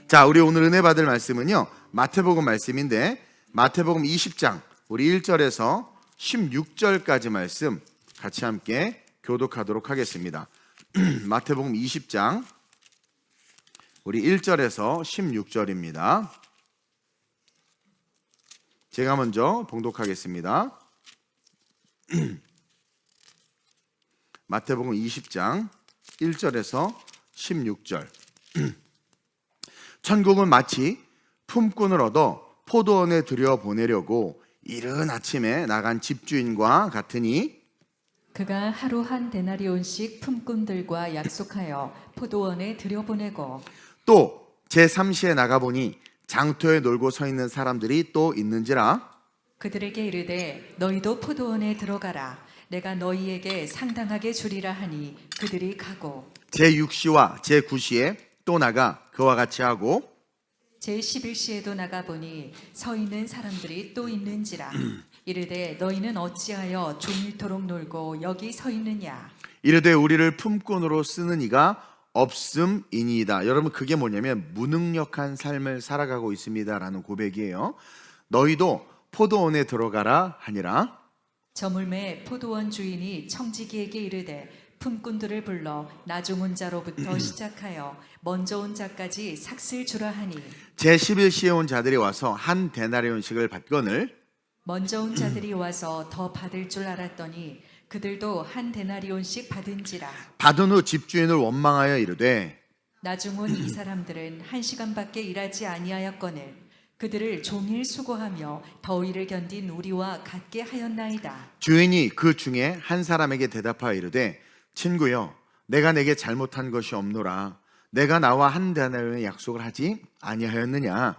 자, 우리 오늘 은혜 받을 말씀은요, 마태복음 말씀인데, 마태복음 20장 우리 1절에서 16절까지 말씀 같이 함께 교독하도록 하겠습니다. 마태복음 20장 우리 1절에서 16절입니다. 제가 먼저 봉독하겠습니다. 마태복음 20장 1절에서 16절. 천국은 마치 품꾼을 얻어 포도원에 들여보내려고 이른 아침에 나간 집주인과 같으니, 그가 하루 한 데나리온씩 품꾼들과 약속하여 포도원에 들여보내고 또 제3시에 나가보니 장터에 놀고 서 있는 사람들이 또 있는지라. 그들에게 이르되 너희도 포도원에 들어가라. 내가 너희에게 상당하게 주리라 하니 그들이 가고 제6시와 제9시에 또 나가 그와 같이 하고 제11시에도 나가보니 서 있는 사람들이 또 있는지라. 이르되 너희는 어찌하여 종일토록 놀고 여기 서 있느냐. 이르되 우리를 품꾼으로 쓰는 이가 없음이니이다. 여러분, 그게 뭐냐면 무능력한 삶을 살아가고 있습니다라는 고백이에요. 너희도 포도원에 들어가라 하니라. 저물매 포도원 주인이 청지기에게 이르되 품꾼들을 불러 나중 온 자로부터 시작하여 먼저 온 자까지 삭슬 주라 하니, 제11시에 온 자들이 와서 한 데나리온씩을 받거늘 먼저 온 자들이 와서 더 받을 줄 알았더니 그들도 한 데나리온씩 받은지라. 받은 후 집주인을 원망하여 이르되 나중 온 이 사람들은 1시간밖에 일하지 아니하였거늘 그들을 종일 수고하며 더위를 견딘 우리와 같게 하였나이다. 주인이 그 중에 한 사람에게 대답하여 이르되 친구여, 내가 내게 잘못한 것이 없노라. 내가 나와 한 데나리온의 약속을 하지 아니하였느냐.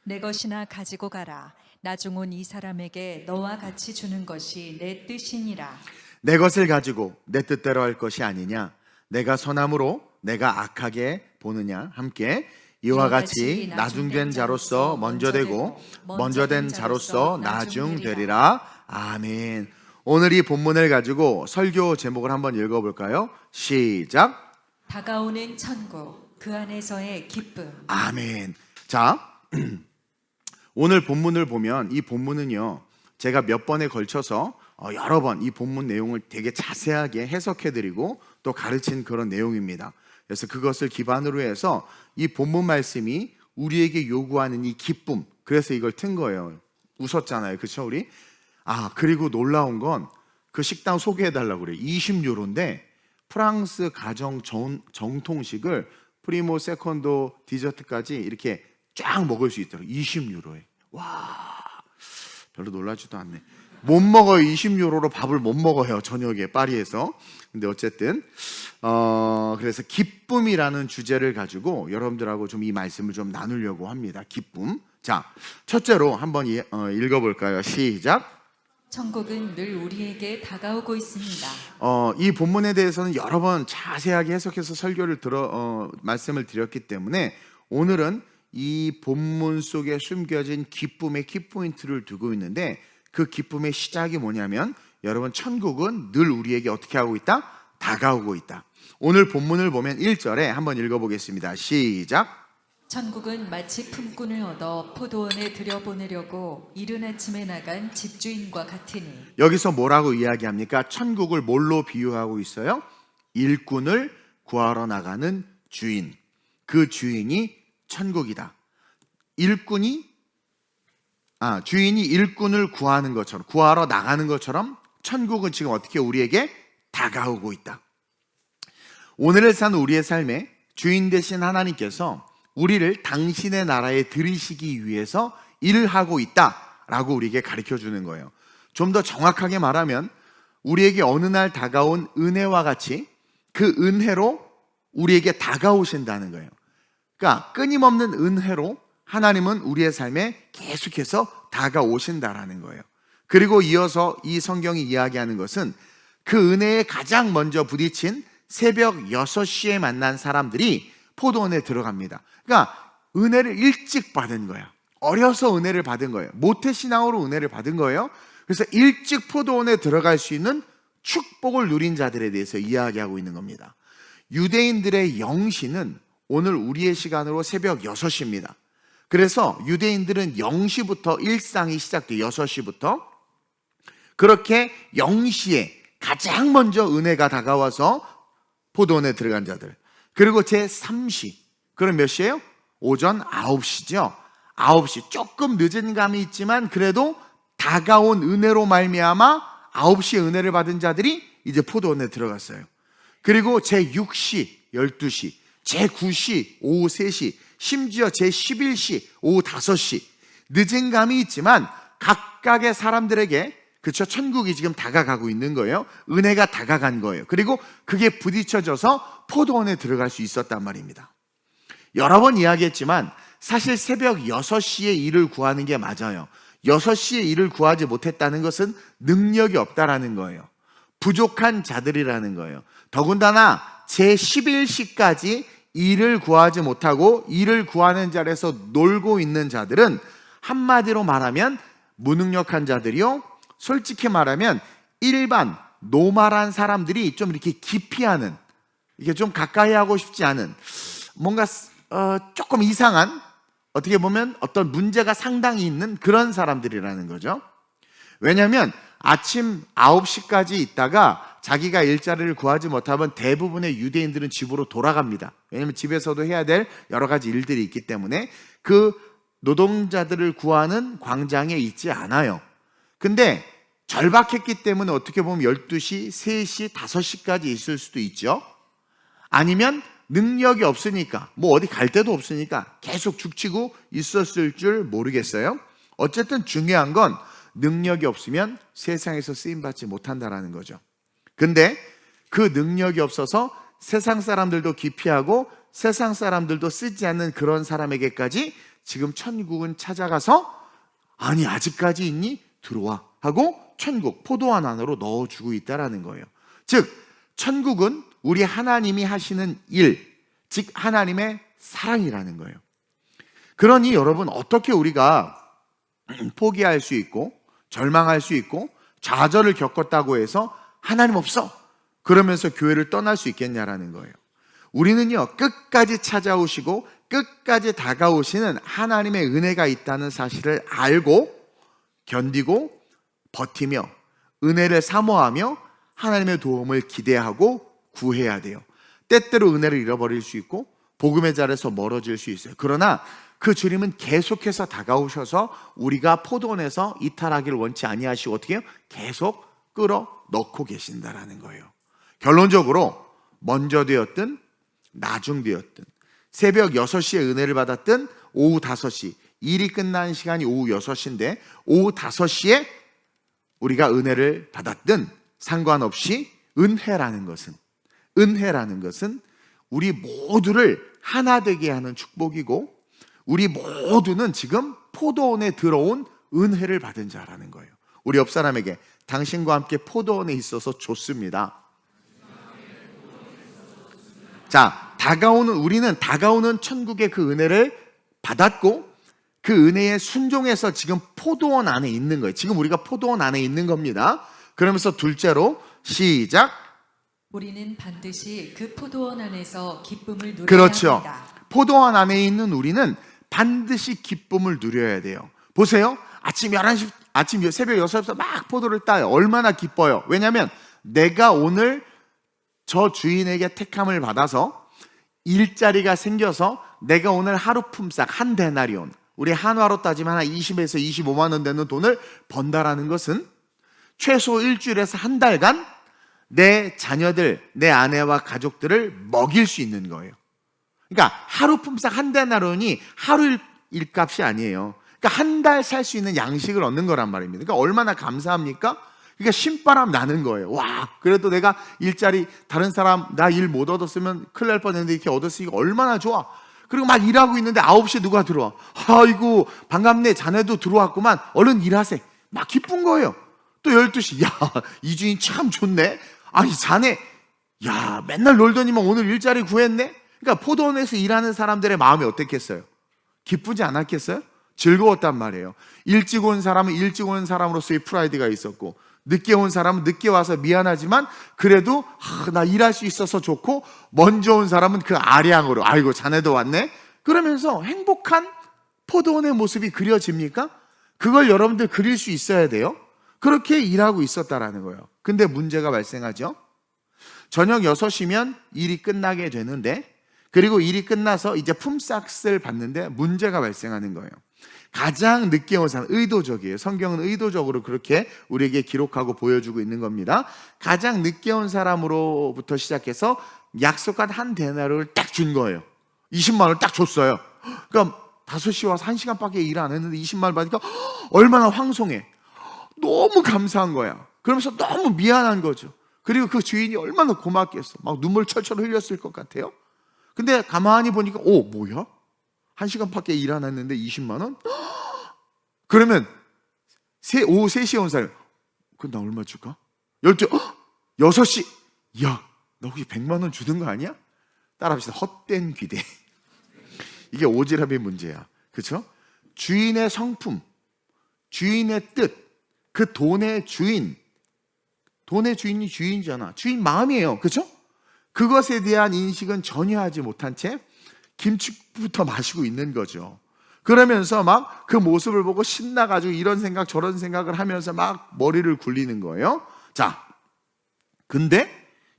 내 것이나 가지고 가라. 나중 온 이 사람에게 너와 같이 주는 것이 내 뜻이니라. 내 것을 가지고 내 뜻대로 할 것이 아니냐. 내가 선함으로 내가 악하게 보느냐. 함께 이와 같이 나중된 자로서 먼저 되고 먼저 된 자로서 나중되리라. 아멘. 오늘 이 본문을 가지고 설교 제목을 한번 읽어볼까요? 시작. 다가오는 천국, 그 안에서의 기쁨. 아멘. 자, 오늘 본문을 보면 이 본문은요, 제가 몇 번에 걸쳐서 여러 번 이 본문 내용을 되게 자세하게 해석해드리고 또 가르친 그런 내용입니다. 그래서 그것을 기반으로 해서 이 본문 말씀이 우리에게 요구하는 이 기쁨, 그래서 이걸 튼 거예요. 웃었잖아요, 그렇죠 우리? 그리고 놀라운 건 그 식당 소개해달라고 그래요. 20유로인데 프랑스 가정 정통식을 프리모, 세컨도, 디저트까지 이렇게 쫙 먹을 수 있더라고요. 20유로에. 와, 별로 놀라지도 않네. 못 먹어요. 20유로로 밥을 못 먹어요, 저녁에 파리에서. 근데 어쨌든 그래서 기쁨이라는 주제를 가지고 여러분들하고 좀 이 말씀을 좀 나누려고 합니다. 기쁨. 자, 첫째로 한번 읽어볼까요? 시작. 천국은 늘 우리에게 다가오고 있습니다. 이 본문에 대해서는 여러 번 자세하게 해석해서 설교를 말씀을 드렸기 때문에 오늘은 이 본문 속에 숨겨진 기쁨의 키포인트를 두고 있는데, 그 기쁨의 시작이 뭐냐면 여러분, 천국은 늘 우리에게 어떻게 하고 있다? 다가오고 있다. 오늘 본문을 보면 1절에 한번 읽어보겠습니다. 시작. 천국은 마치 품꾼을 얻어 포도원에 들여보내려고 이른 아침에 나간 집주인과 같으니. 여기서 뭐라고 이야기합니까? 천국을 뭘로 비유하고 있어요? 일꾼을 구하러 나가는 주인. 그 주인이 천국이다. 주인이 일꾼을 구하는 것처럼, 구하러 나가는 것처럼 천국은 지금 어떻게 우리에게 다가오고 있다. 오늘을 사는 우리의 삶에 주인 되신 하나님께서 우리를 당신의 나라에 들이시기 위해서 일을 하고 있다라고 우리에게 가르쳐 주는 거예요. 좀 더 정확하게 말하면 우리에게 어느 날 다가온 은혜와 같이 그 은혜로 우리에게 다가오신다는 거예요. 그러니까 끊임없는 은혜로 하나님은 우리의 삶에 계속해서 다가오신다라는 거예요. 그리고 이어서 이 성경이 이야기하는 것은 그 은혜에 가장 먼저 부딪힌 새벽 6시에 만난 사람들이 포도원에 들어갑니다. 그러니까 은혜를 일찍 받은 거야. 어려서 은혜를 받은 거예요. 모태신앙으로 은혜를 받은 거예요. 그래서 일찍 포도원에 들어갈 수 있는 축복을 누린 자들에 대해서 이야기하고 있는 겁니다. 유대인들의 영신은 오늘 우리의 시간으로 새벽 6시입니다. 그래서 유대인들은 0시부터 일상이 시작돼요. 6시부터. 그렇게 0시에 가장 먼저 은혜가 다가와서 포도원에 들어간 자들. 그리고 제 3시. 그럼 몇 시예요? 오전 9시죠. 9시. 조금 늦은 감이 있지만 그래도 다가온 은혜로 말미암아 9시에 은혜를 받은 자들이 이제 포도원에 들어갔어요. 그리고 제 6시, 12시, 제 9시, 오후 3시, 심지어 제 11시, 오후 5시. 늦은 감이 있지만 각각의 사람들에게 그렇죠. 천국이 지금 다가가고 있는 거예요. 은혜가 다가간 거예요. 그리고 그게 부딪혀져서 포도원에 들어갈 수 있었단 말입니다. 여러 번 이야기했지만 사실 새벽 6시에 일을 구하는 게 맞아요. 6시에 일을 구하지 못했다는 것은 능력이 없다라는 거예요. 부족한 자들이라는 거예요. 더군다나 제 11시까지 일을 구하지 못하고 일을 구하는 자리에서 놀고 있는 자들은 한마디로 말하면 무능력한 자들이요. 솔직히 말하면 일반 노말한 사람들이 좀 이렇게 기피하는, 이게 좀 가까이 하고 싶지 않은, 뭔가 조금 이상한, 어떻게 보면 어떤 문제가 상당히 있는 그런 사람들이라는 거죠. 왜냐하면 아침 9시까지 있다가 자기가 일자리를 구하지 못하면 대부분의 유대인들은 집으로 돌아갑니다. 왜냐하면 집에서도 해야 될 여러 가지 일들이 있기 때문에 그 노동자들을 구하는 광장에 있지 않아요. 근데 절박했기 때문에 어떻게 보면 12시, 3시, 5시까지 있을 수도 있죠. 아니면 능력이 없으니까, 뭐 어디 갈 데도 없으니까 계속 죽치고 있었을 줄 모르겠어요. 어쨌든 중요한 건 능력이 없으면 세상에서 쓰임받지 못한다라는 거죠. 근데 그 능력이 없어서 세상 사람들도 기피하고 세상 사람들도 쓰지 않는 그런 사람에게까지 지금 천국은 찾아가서 아니 아직까지 있니? 들어와 하고 천국 포도원 안으로 넣어주고 있다라는 거예요. 즉 천국은 우리 하나님이 하시는 일, 즉 하나님의 사랑이라는 거예요. 그러니 여러분 어떻게 우리가 포기할 수 있고 절망할 수 있고 좌절을 겪었다고 해서 하나님 없어 그러면서 교회를 떠날 수 있겠냐라는 거예요. 우리는요 끝까지 찾아오시고 끝까지 다가오시는 하나님의 은혜가 있다는 사실을 알고 견디고 버티며 은혜를 사모하며 하나님의 도움을 기대하고 구해야 돼요. 때때로 은혜를 잃어버릴 수 있고 복음의 자리에서 멀어질 수 있어요. 그러나 그 주님은 계속해서 다가오셔서 우리가 포도원에서 이탈하기를 원치 아니하시고 어떻게 해요? 계속 끌어넣고 계신다라는 거예요. 결론적으로 먼저 되었든 나중 되었든 새벽 6시에 은혜를 받았든 오후 5시, 일이 끝난 시간이 오후 6시인데 오후 5시에 우리가 은혜를 받았든 상관없이 은혜라는 것은 우리 모두를 하나 되게 하는 축복이고 우리 모두는 지금 포도원에 들어온 은혜를 받은 자라는 거예요. 우리 옆 사람에게 당신과 함께 포도원에 있어서 좋습니다. 자, 우리는 다가오는 천국의 그 은혜를 받았고 그 은혜에 순종해서 지금 포도원 안에 있는 거예요. 지금 우리가 포도원 안에 있는 겁니다. 그러면서 둘째로 시작. 우리는 반드시 그 포도원 안에서 기쁨을 누려야 그렇죠. 합니다. 포도원 안에 있는 우리는 반드시 기쁨을 누려야 돼요. 보세요. 아침 11시, 새벽 6시부터 막 포도를 따요. 얼마나 기뻐요. 왜냐하면 내가 오늘 저 주인에게 택함을 받아서 일자리가 생겨서 내가 오늘 하루 품삯 한 데나리온, 우리 한화로 따지면 한 20에서 25만 원 되는 돈을 번다라는 것은 최소 일주일에서 한 달간 내 자녀들, 내 아내와 가족들을 먹일 수 있는 거예요. 그러니까 하루 품삯 한 데나리온이 하루 일값이 아니에요. 그러니까 한 달 살 수 있는 양식을 얻는 거란 말입니다. 그러니까 얼마나 감사합니까? 그러니까 신바람 나는 거예요. 와, 그래도 내가 일자리 다른 사람 나 일 못 얻었으면 큰일 날 뻔했는데 이렇게 얻었으니까 얼마나 좋아. 그리고 막 일하고 있는데 9시에 누가 들어와. 아이고 반갑네, 자네도 들어왔구만, 얼른 일하세. 막 기쁜 거예요. 또 12시, 야, 이 주인 참 좋네. 아니 자네, 야, 맨날 놀더니만 오늘 일자리 구했네. 그러니까 포도원에서 일하는 사람들의 마음이 어땠겠어요? 기쁘지 않았겠어요? 즐거웠단 말이에요. 일찍 온 사람은 일찍 온 사람으로서의 프라이드가 있었고 늦게 온 사람은 늦게 와서 미안하지만 그래도 나 일할 수 있어서 좋고, 먼저 온 사람은 그 아량으로 아이고 자네도 왔네 그러면서 행복한 포도원의 모습이 그려집니까? 그걸 여러분들 그릴 수 있어야 돼요. 그렇게 일하고 있었다라는 거예요. 근데 문제가 발생하죠. 저녁 6시면 일이 끝나게 되는데, 그리고 일이 끝나서 이제 품삯을 받는데 문제가 발생하는 거예요. 가장 늦게 온 사람, 의도적이에요. 성경은 의도적으로 그렇게 우리에게 기록하고 보여주고 있는 겁니다. 가장 늦게 온 사람으로부터 시작해서 약속한 한 데나리온을 딱 준 거예요. 20만 원을 딱 줬어요. 그러니까 5시 와서 1시간밖에 일 안 했는데 20만 원 받으니까 얼마나 황송해. 너무 감사한 거야. 그러면서 너무 미안한 거죠. 그리고 그 주인이 얼마나 고맙겠어. 막 눈물 철철 흘렸을 것 같아요. 근데 가만히 보니까 뭐야? 1시간밖에 일 안 했는데 20만 원? 그러면 오후 3시에 온 사람, 그럼 나 얼마 줄까? 6시, 야, 너 혹시 100만 원 주는 거 아니야? 따라합시다. 헛된 기대. 이게 오지랖의 문제야. 그렇죠? 주인의 성품, 주인의 뜻, 그 돈의 주인이 주인이잖아. 주인 마음이에요. 그렇죠? 그것에 대한 인식은 전혀 하지 못한 채 김치부터 마시고 있는 거죠. 그러면서 막 그 모습을 보고 신나가지고 이런 생각 저런 생각을 하면서 막 머리를 굴리는 거예요. 자, 근데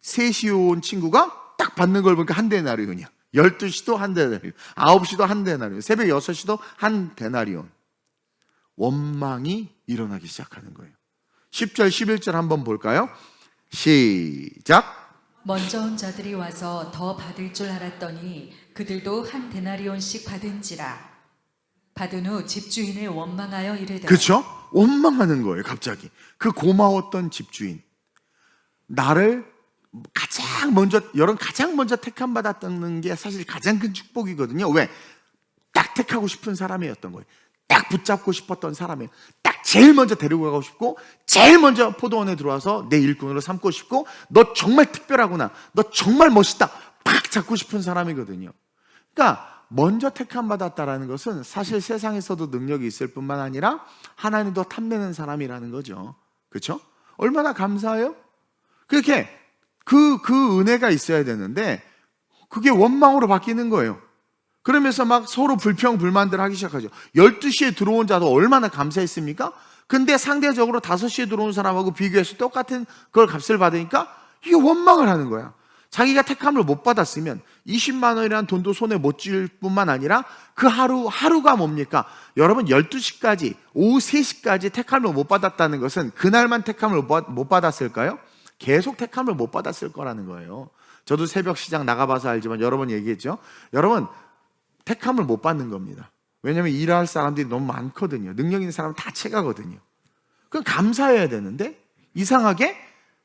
3시에 온 친구가 딱 받는 걸 보니까 한 데나리온이야. 12시도 한 데나리온, 9시도 한 데나리온, 새벽 6시도 한 데나리온. 원망이 일어나기 시작하는 거예요. 10절 11절 한번 볼까요? 시작. 먼저 온 자들이 와서 더 받을 줄 알았더니 그들도 한 데나리온씩 받은지라. 받은 후 집주인을 원망하여 이르되. 그렇죠? 원망하는 거예요. 갑자기 그 고마웠던 집주인, 나를 가장 먼저 택함 받았다는 게 사실 가장 큰 축복이거든요. 왜? 딱 택하고 싶은 사람이었던 거예요. 딱 붙잡고 싶었던 사람이에요. 딱 제일 먼저 데리고 가고 싶고, 제일 먼저 포도원에 들어와서 내 일꾼으로 삼고 싶고, 너 정말 특별하구나, 너 정말 멋있다, 팍 잡고 싶은 사람이거든요. 그러니까 먼저 택함 받았다라는 것은 사실 세상에서도 능력이 있을 뿐만 아니라 하나님도 탐내는 사람이라는 거죠. 그렇죠? 얼마나 감사해요? 그렇게 그 은혜가 있어야 되는데 그게 원망으로 바뀌는 거예요. 그러면서 막 서로 불평불만들 하기 시작하죠. 12시에 들어온 자도 얼마나 감사했습니까? 근데 상대적으로 5시에 들어온 사람하고 비교해서 똑같은 걸 값을 받으니까 이게 원망을 하는 거야. 자기가 택함을 못 받았으면 20만 원이라는 돈도 손에 못 쥘 뿐만 아니라 그 하루가 뭡니까? 여러분 12시까지, 오후 3시까지 택함을 못 받았다는 것은 그날만 택함을 못 받았을까요? 계속 택함을 못 받았을 거라는 거예요. 저도 새벽 시장 나가봐서 알지만 여러 번 얘기했죠. 여러분, 택함을 못 받는 겁니다. 왜냐하면 일할 사람들이 너무 많거든요. 능력 있는 사람은 다 채가거든요. 그럼 감사해야 되는데 이상하게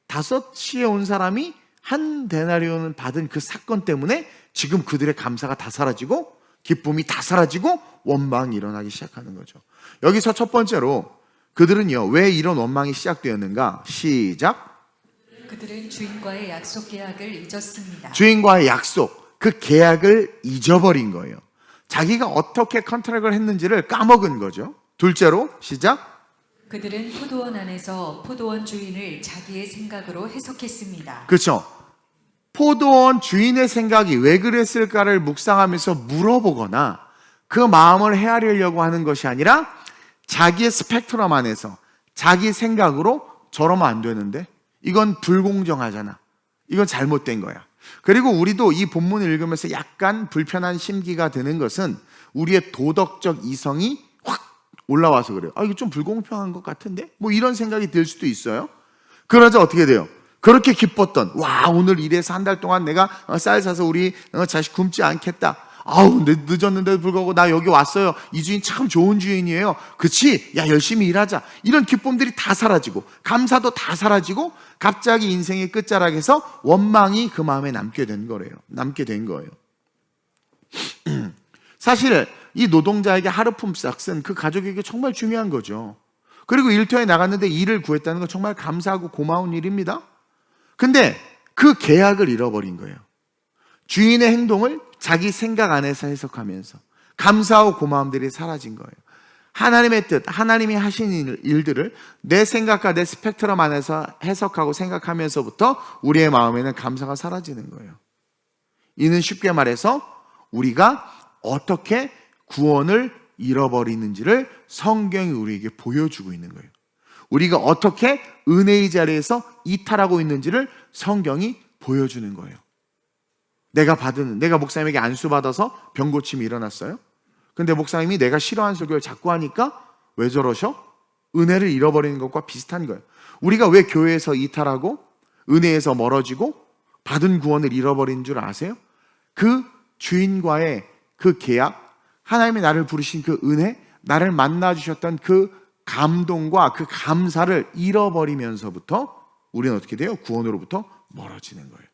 5시에 온 사람이 한 데나리온을 받은 그 사건 때문에 지금 그들의 감사가 다 사라지고 기쁨이 다 사라지고 원망이 일어나기 시작하는 거죠. 여기서 첫 번째로 그들은요, 왜 이런 원망이 시작되었는가? 시작. 그들은 주인과의 약속 계약을 잊었습니다. 주인과의 약속, 그 계약을 잊어버린 거예요. 자기가 어떻게 컨트랙을 했는지를 까먹은 거죠. 둘째로 시작. 그들은 포도원 안에서 포도원 주인을 자기의 생각으로 해석했습니다. 그렇죠. 포도원 주인의 생각이 왜 그랬을까를 묵상하면서 물어보거나 그 마음을 헤아리려고 하는 것이 아니라 자기의 스펙트럼 안에서 자기 생각으로 저러면 안 되는데, 이건 불공정하잖아, 이건 잘못된 거야. 그리고 우리도 이 본문을 읽으면서 약간 불편한 심기가 드는 것은 우리의 도덕적 이성이 확 올라와서 그래요. 이거 좀 불공평한 것 같은데? 뭐 이런 생각이 들 수도 있어요. 그러자 어떻게 돼요? 그렇게 기뻤던, 와, 오늘 일해서 한 달 동안 내가 쌀 사서 우리 자식 굶지 않겠다. 늦었는데도 불구하고 나 여기 왔어요. 이 주인 참 좋은 주인이에요. 그치? 야, 열심히 일하자. 이런 기쁨들이 다 사라지고 감사도 다 사라지고 갑자기 인생의 끝자락에서 원망이 그 마음에 남게 된 거예요. 사실 이 노동자에게 하루 품삯은 그 가족에게 정말 중요한 거죠. 그리고 일터에 나갔는데 일을 구했다는 건 정말 감사하고 고마운 일입니다. 근데 그 계약을 잃어버린 거예요. 주인의 행동을 자기 생각 안에서 해석하면서 감사하고 고마움들이 사라진 거예요. 하나님의 뜻, 하나님이 하신 일들을 내 생각과 내 스펙트럼 안에서 해석하고 생각하면서부터 우리의 마음에는 감사가 사라지는 거예요. 이는 쉽게 말해서 우리가 어떻게 구원을 잃어버리는지를 성경이 우리에게 보여주고 있는 거예요. 우리가 어떻게 은혜의 자리에서 이탈하고 있는지를 성경이 보여주는 거예요. 내가 목사님에게 안수 받아서 병 고침이 일어났어요. 근데 목사님이 내가 싫어하는 설교를 자꾸 하니까 왜 저러셔? 은혜를 잃어버리는 것과 비슷한 거예요. 우리가 왜 교회에서 이탈하고 은혜에서 멀어지고 받은 구원을 잃어버리는 줄 아세요? 그 주인과의 그 계약, 하나님이 나를 부르신 그 은혜, 나를 만나주셨던 그 감동과 그 감사를 잃어버리면서부터 우리는 어떻게 돼요? 구원으로부터 멀어지는 거예요.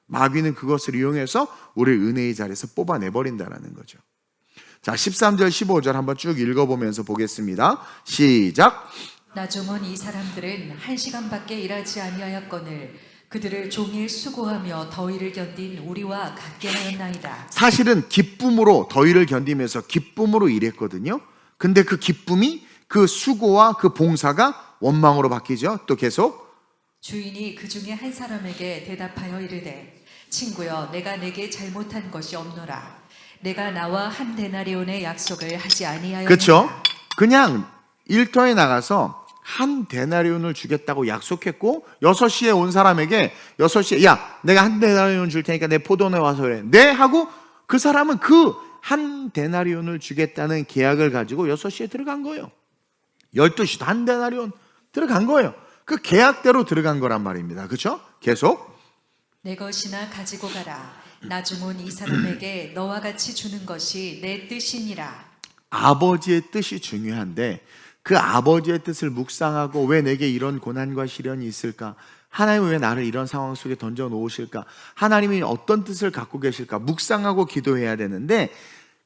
마귀는 그것을 이용해서 우리를 은혜의 자리에서 뽑아내버린다는 거죠. 자, 13절 15절 한번 쭉 읽어보면서 보겠습니다. 시작. 나중은 이 사람들은 1시간밖에 일하지 아니하였거늘 그들을 종일 수고하며 더위를 견딘 우리와 같게 하였나이다. 사실은 기쁨으로 더위를 견디면서 기쁨으로 일했거든요. 근데 그 기쁨이 그 수고와 그 봉사가 원망으로 바뀌죠. 또 계속 주인이 그 중에 한 사람에게 대답하여 이르되 친구여 내가 내게 잘못한 것이 없노라. 내가 나와 한 데나리온의 약속을 하지 아니하였느냐. 그렇죠. 그냥 일터에 나가서 한 데나리온을 주겠다고 약속했고 6시에 온 사람에게 6시에 야 내가 한 데나리온 줄 테니까 내 포도원에 와서 그래. 네 하고 그 사람은 그 한 데나리온을 주겠다는 계약을 가지고 6시에 들어간 거예요. 12시도 한 데나리온 들어간 거예요. 그 계약대로 들어간 거란 말입니다. 그렇죠? 계속 내 것이나 가지고 가라. 나중은 이 사람에게 너와 같이 주는 것이 내 뜻이니라. 아버지의 뜻이 중요한데 그 아버지의 뜻을 묵상하고 왜 내게 이런 고난과 시련이 있을까? 하나님은 왜 나를 이런 상황 속에 던져 놓으실까? 하나님이 어떤 뜻을 갖고 계실까? 묵상하고 기도해야 되는데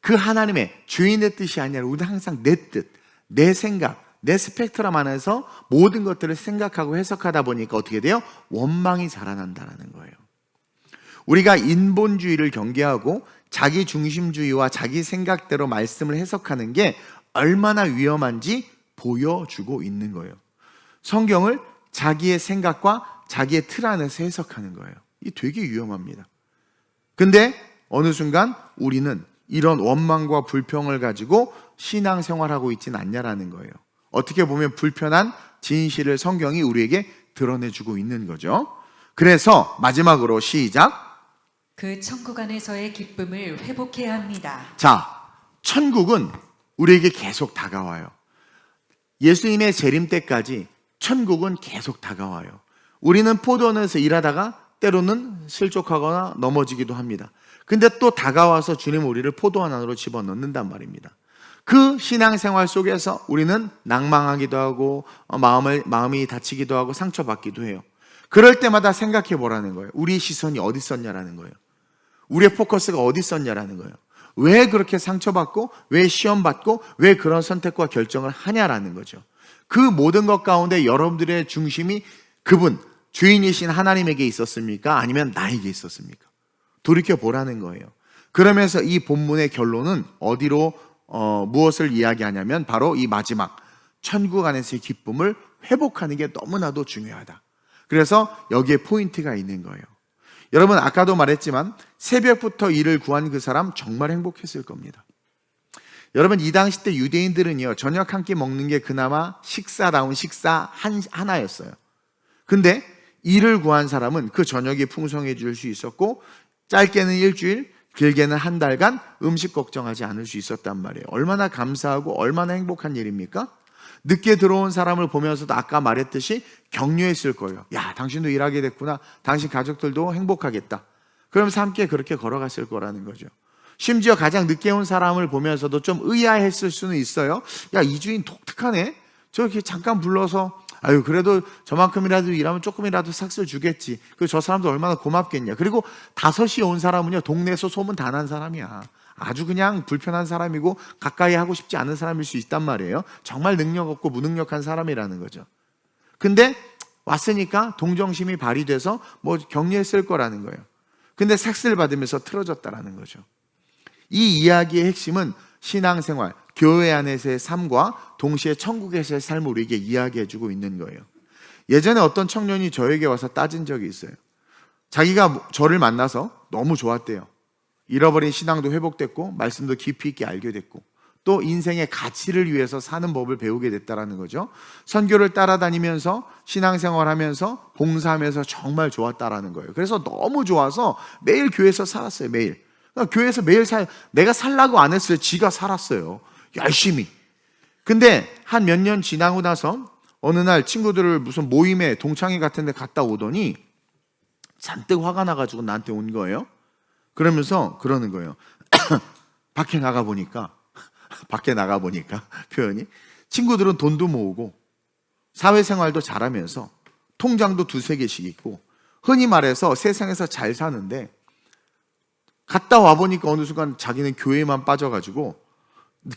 그 하나님의 주인의 뜻이 아니라 우리는 항상 내 뜻, 내 생각, 내 스펙트럼 안에서 모든 것들을 생각하고 해석하다 보니까 어떻게 돼요? 원망이 자라난다는 거예요. 우리가 인본주의를 경계하고 자기 중심주의와 자기 생각대로 말씀을 해석하는 게 얼마나 위험한지 보여주고 있는 거예요. 성경을 자기의 생각과 자기의 틀 안에서 해석하는 거예요. 이 되게 위험합니다. 근데 어느 순간 우리는 이런 원망과 불평을 가지고 신앙생활하고 있지는 않냐라는 거예요. 어떻게 보면 불편한 진실을 성경이 우리에게 드러내주고 있는 거죠. 그래서 마지막으로 시작. 그 천국 안에서의 기쁨을 회복해야 합니다. 자, 천국은 우리에게 계속 다가와요. 예수님의 재림 때까지 천국은 계속 다가와요. 우리는 포도원에서 일하다가 때로는 실족하거나 넘어지기도 합니다. 근데 또 다가와서 주님 우리를 포도원 안으로 집어넣는단 말입니다. 그 신앙생활 속에서 우리는 낭망하기도 하고 마음이 다치기도 하고 상처받기도 해요. 그럴 때마다 생각해 보라는 거예요. 우리의 시선이 어디 있었냐라는 거예요. 우리의 포커스가 어디 있었냐라는 거예요. 왜 그렇게 상처받고 왜 시험받고 왜 그런 선택과 결정을 하냐라는 거죠. 그 모든 것 가운데 여러분들의 중심이 그분 주인이신 하나님에게 있었습니까? 아니면 나에게 있었습니까? 돌이켜 보라는 거예요. 그러면서 이 본문의 결론은 어디로 무엇을 이야기하냐면 바로 이 마지막 천국 안에서의 기쁨을 회복하는 게 너무나도 중요하다. 그래서 여기에 포인트가 있는 거예요. 여러분 아까도 말했지만 새벽부터 이를 구한 그 사람 정말 행복했을 겁니다. 여러분 이 당시 때 유대인들은요 저녁 한 끼 먹는 게 그나마 식사다운 식사 하나였어요. 근데 이를 구한 사람은 그 저녁이 풍성해질 수 있었고 짧게는 일주일 길게는 한 달간 음식 걱정하지 않을 수 있었단 말이에요. 얼마나 감사하고 얼마나 행복한 일입니까? 늦게 들어온 사람을 보면서도 아까 말했듯이 격려했을 거예요. 야, 당신도 일하게 됐구나. 당신 가족들도 행복하겠다. 그러면서 함께 그렇게 걸어갔을 거라는 거죠. 심지어 가장 늦게 온 사람을 보면서도 좀 의아했을 수는 있어요. 야, 이 주인 독특하네. 저렇게 잠깐 불러서 아유 그래도 저만큼이라도 일하면 조금이라도 삭슬 주겠지. 그리고 저 사람도 얼마나 고맙겠냐. 그리고 5시에 온 사람은요 동네에서 소문 다 난 사람이야. 아주 그냥 불편한 사람이고 가까이 하고 싶지 않은 사람일 수 있단 말이에요. 정말 능력 없고 무능력한 사람이라는 거죠. 근데 왔으니까 동정심이 발휘돼서 뭐 격려했을 거라는 거예요. 근데 삭슬 받으면서 틀어졌다라는 거죠. 이 이야기의 핵심은 신앙생활, 교회 안에서의 삶과 동시에 천국에서의 삶을 우리에게 이야기해주고 있는 거예요. 예전에 어떤 청년이 저에게 와서 따진 적이 있어요. 자기가 저를 만나서 너무 좋았대요. 잃어버린 신앙도 회복됐고 말씀도 깊이 있게 알게 됐고 또 인생의 가치를 위해서 사는 법을 배우게 됐다라는 거죠. 선교를 따라다니면서 신앙생활하면서 봉사하면서 정말 좋았다라는 거예요. 그래서 너무 좋아서 매일 교회에서 살았어요. 매일. 그러니까 교회에서 매일 내가 살라고 안 했어요. 지가 살았어요. 열심히. 근데 한 몇 년 지나고 나서 어느 날 친구들을 무슨 모임에 동창회 같은 데 갔다 오더니 잔뜩 화가 나가지고 나한테 온 거예요. 그러면서 그러는 거예요. 밖에 나가 보니까 표현이 친구들은 돈도 모으고 사회생활도 잘하면서 통장도 2-3개씩 있고 흔히 말해서 세상에서 잘 사는데 갔다 와보니까 어느 순간 자기는 교회만 빠져가지고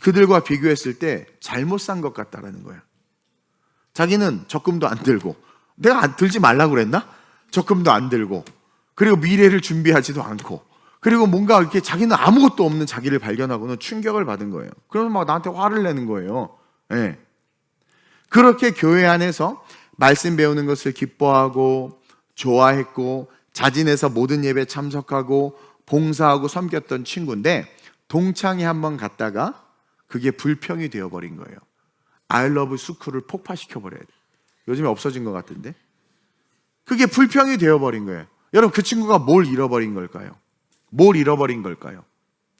그들과 비교했을 때 잘못 산 것 같다라는 거야. 자기는 적금도 안 들고 내가 들지 말라고 그랬나? 적금도 안 들고 그리고 미래를 준비하지도 않고 그리고 뭔가 이렇게 자기는 아무것도 없는 자기를 발견하고는 충격을 받은 거예요. 그래서 막 나한테 화를 내는 거예요. 네. 그렇게 교회 안에서 말씀 배우는 것을 기뻐하고 좋아했고 자진해서 모든 예배 참석하고 봉사하고 섬겼던 친구인데 동창회 한번 갔다가 그게 불평이 되어버린 거예요. I love 스쿨을 폭파시켜버려야 돼. 요즘에 없어진 것 같은데 그게 불평이 되어버린 거예요. 여러분 그 친구가 뭘 잃어버린 걸까요? 뭘 잃어버린 걸까요?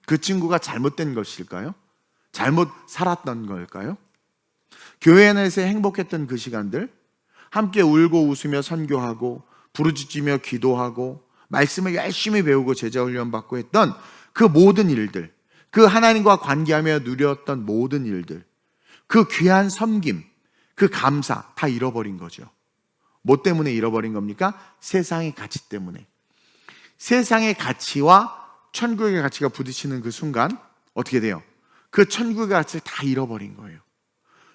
그 친구가 잘못된 것일까요? 잘못 살았던 걸까요? 교회 안에서 행복했던 그 시간들 함께 울고 웃으며 선교하고 부르짖으며 기도하고 말씀을 열심히 배우고 제자 훈련 받고 했던 그 모든 일들 그 하나님과 관계하며 누렸던 모든 일들 그 귀한 섬김 그 감사 다 잃어버린 거죠. 뭐 때문에 잃어버린 겁니까? 세상의 가치 때문에. 세상의 가치와 천국의 가치가 부딪히는 그 순간 어떻게 돼요? 그 천국의 가치를 다 잃어버린 거예요.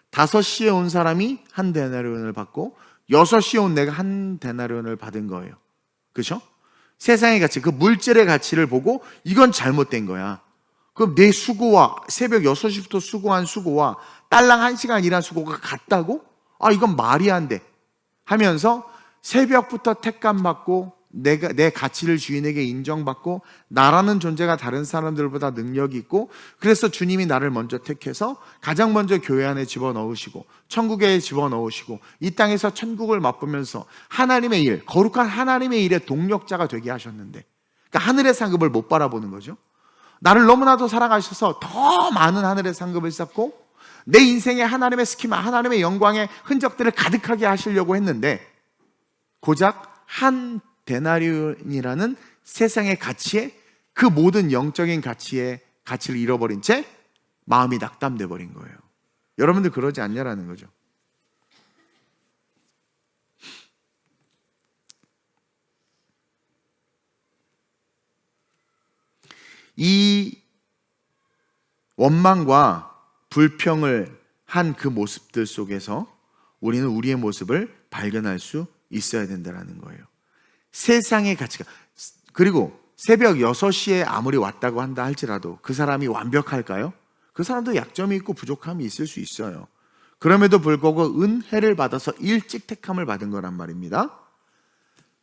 5시에 온 사람이 1데나리온을 받고 6시에 온 내가 1데나리온을 받은 거예요. 그렇죠? 세상의 가치, 그 물질의 가치를 보고 이건 잘못된 거야. 그럼 내 수고와 새벽 6시부터 수고한 수고와 딸랑 1시간 일한 수고가 같다고? 아 이건 말이 안 돼 하면서 새벽부터 택감 받고 내 가치를 주인에게 인정받고 나라는 존재가 다른 사람들보다 능력이 있고 그래서 주님이 나를 먼저 택해서 가장 먼저 교회 안에 집어넣으시고 천국에 집어넣으시고 이 땅에서 천국을 맛보면서 하나님의 일, 거룩한 하나님의 일의 동력자가 되게 하셨는데 그러니까 하늘의 상급을 못 바라보는 거죠. 나를 너무나도 사랑하셔서 더 많은 하늘의 상급을 쌓고 내 인생에 하나님의 스키마, 하나님의 영광의 흔적들을 가득하게 하시려고 했는데 고작 1데나리온이라는 세상의 가치에 그 모든 영적인 가치를 잃어버린 채 마음이 낙담돼 버린 거예요. 여러분들 그러지 않냐라는 거죠. 이 원망과 불평을 한 그 모습들 속에서 우리는 우리의 모습을 발견할 수 있어야 된다는 거예요. 세상의 가치가 그리고 새벽 6시에 아무리 왔다고 한다 할지라도 그 사람이 완벽할까요? 그 사람도 약점이 있고 부족함이 있을 수 있어요. 그럼에도 불구하고 은혜를 받아서 일찍 택함을 받은 거란 말입니다.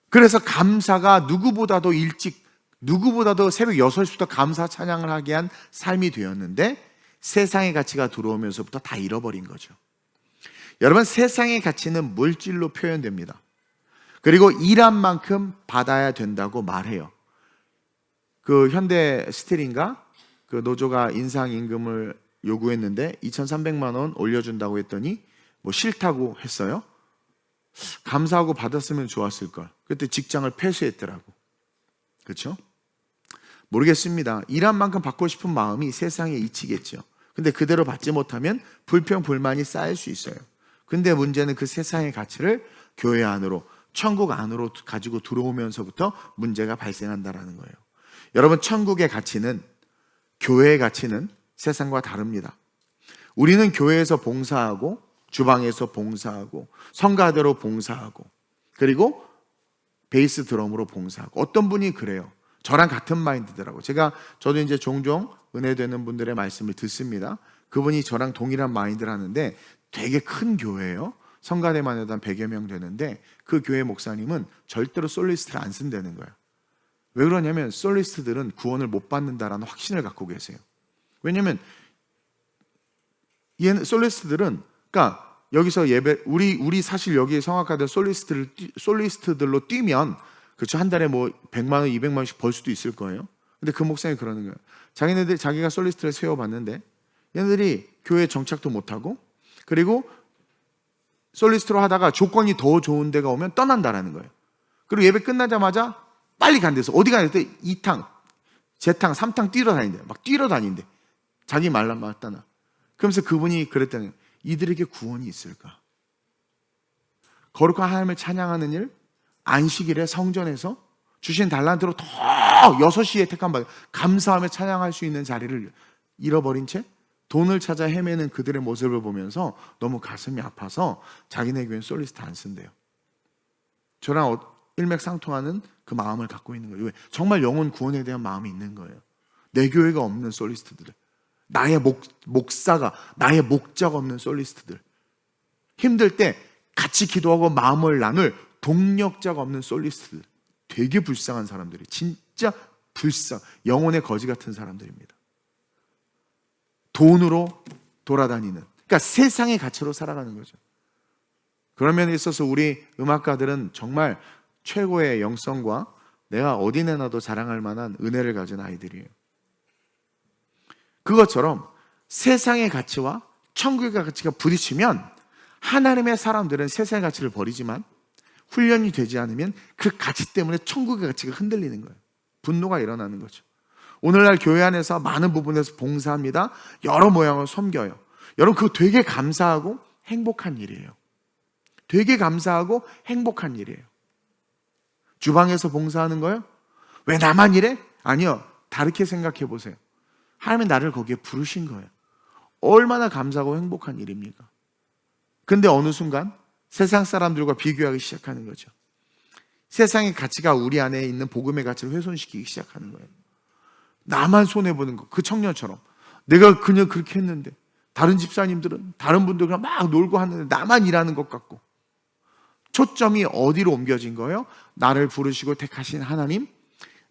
그래서 감사가 누구보다도 새벽 6시부터 감사 찬양을 하게 한 삶이 되었는데 세상의 가치가 들어오면서부터 다 잃어버린 거죠. 여러분 세상의 가치는 물질로 표현됩니다. 그리고 일한 만큼 받아야 된다고 말해요. 그 현대 스틸인가 그 노조가 인상 임금을 요구했는데 2,300만 원 올려준다고 했더니 뭐 싫다고 했어요. 감사하고 받았으면 좋았을 걸. 그때 직장을 폐쇄했더라고. 그렇죠? 모르겠습니다. 일한 만큼 받고 싶은 마음이 세상에 이치겠죠. 근데 그대로 받지 못하면 불평, 불만이 쌓일 수 있어요. 근데 문제는 그 세상의 가치를 교회 안으로, 천국 안으로 가지고 들어오면서부터 문제가 발생한다는 거예요. 여러분, 천국의 가치는, 교회의 가치는 세상과 다릅니다. 우리는 교회에서 봉사하고, 주방에서 봉사하고, 성가대로 봉사하고, 그리고 베이스 드럼으로 봉사하고. 어떤 분이 그래요. 저랑 같은 마인드더라고. 저도 이제 종종 은혜되는 분들의 말씀을 듣습니다. 그분이 저랑 동일한 마인드를 하는데 되게 큰 교회예요. 성가대만 해도 한 100여 명 되는데 그 교회 목사님은 절대로 솔리스트를 안 쓴다는 거예요. 왜 그러냐면 솔리스트들은 구원을 못 받는다라는 확신을 갖고 계세요. 왜냐면 얘는 솔리스트들은, 그러니까 여기서 예배, 우리 사실 여기 성악가들 솔리스트들로 뛰면, 그렇죠, 한 달에 뭐 100만 원, 200만 원씩 벌 수도 있을 거예요. 근데 그 목사님이 그러는 거예요. 자기가 솔리스트를 세워봤는데 얘네들이 교회 정착도 못하고, 그리고 솔리스트로 하다가 조건이 더 좋은 데가 오면 떠난다라는 거예요. 그리고 예배 끝나자마자 빨리 간대서 어디 가는데 2탕, 재탕, 3탕 뛰러 다닌대. 막 뛰러 다닌대. 자기 말만 맞다나. 그러면서 그분이 그랬다는, 이들에게 구원이 있을까? 거룩한 하나님을 찬양하는 일, 안식일에 성전에서 주신 달란트로 더 6시에 택한 바 감사하며 찬양할 수 있는 자리를 잃어버린 채 돈을 찾아 헤매는 그들의 모습을 보면서 너무 가슴이 아파서 자기네 교회는 솔리스트 안 쓴대요. 저랑 일맥상통하는 그 마음을 갖고 있는 거예요. 왜? 정말 영혼 구원에 대한 마음이 있는 거예요. 내 교회가 없는 솔리스트들, 나의 목사가, 나의 목자가 없는 솔리스트들, 힘들 때 같이 기도하고 마음을 나눌 동력자가 없는 솔리스트들, 되게 불쌍한 사람들이, 진짜 영혼의 거지 같은 사람들입니다. 돈으로 돌아다니는, 그러니까 세상의 가치로 살아가는 거죠. 그런 면에 있어서 우리 음악가들은 정말 최고의 영성과 내가 어디 내놔도 자랑할 만한 은혜를 가진 아이들이에요. 그것처럼 세상의 가치와 천국의 가치가 부딪히면 하나님의 사람들은 세상의 가치를 버리지만 훈련이 되지 않으면 그 가치 때문에 천국의 가치가 흔들리는 거예요. 분노가 일어나는 거죠. 오늘날 교회 안에서 많은 부분에서 봉사합니다. 여러 모양으로 섬겨요. 여러분, 그거 되게 감사하고 행복한 일이에요. 되게 감사하고 행복한 일이에요. 주방에서 봉사하는 거요? 왜 나만 이래? 아니요. 다르게 생각해 보세요. 하나님이 나를 거기에 부르신 거예요. 얼마나 감사하고 행복한 일입니까? 근데 어느 순간 세상 사람들과 비교하기 시작하는 거죠. 세상의 가치가 우리 안에 있는 복음의 가치를 훼손시키기 시작하는 거예요. 나만 손해보는 거. 그 청년처럼 내가 그냥 그렇게 했는데 다른 집사님들은, 다른 분들은 막 놀고 하는데 나만 일하는 것 같고. 초점이 어디로 옮겨진 거예요? 나를 부르시고 택하신 하나님,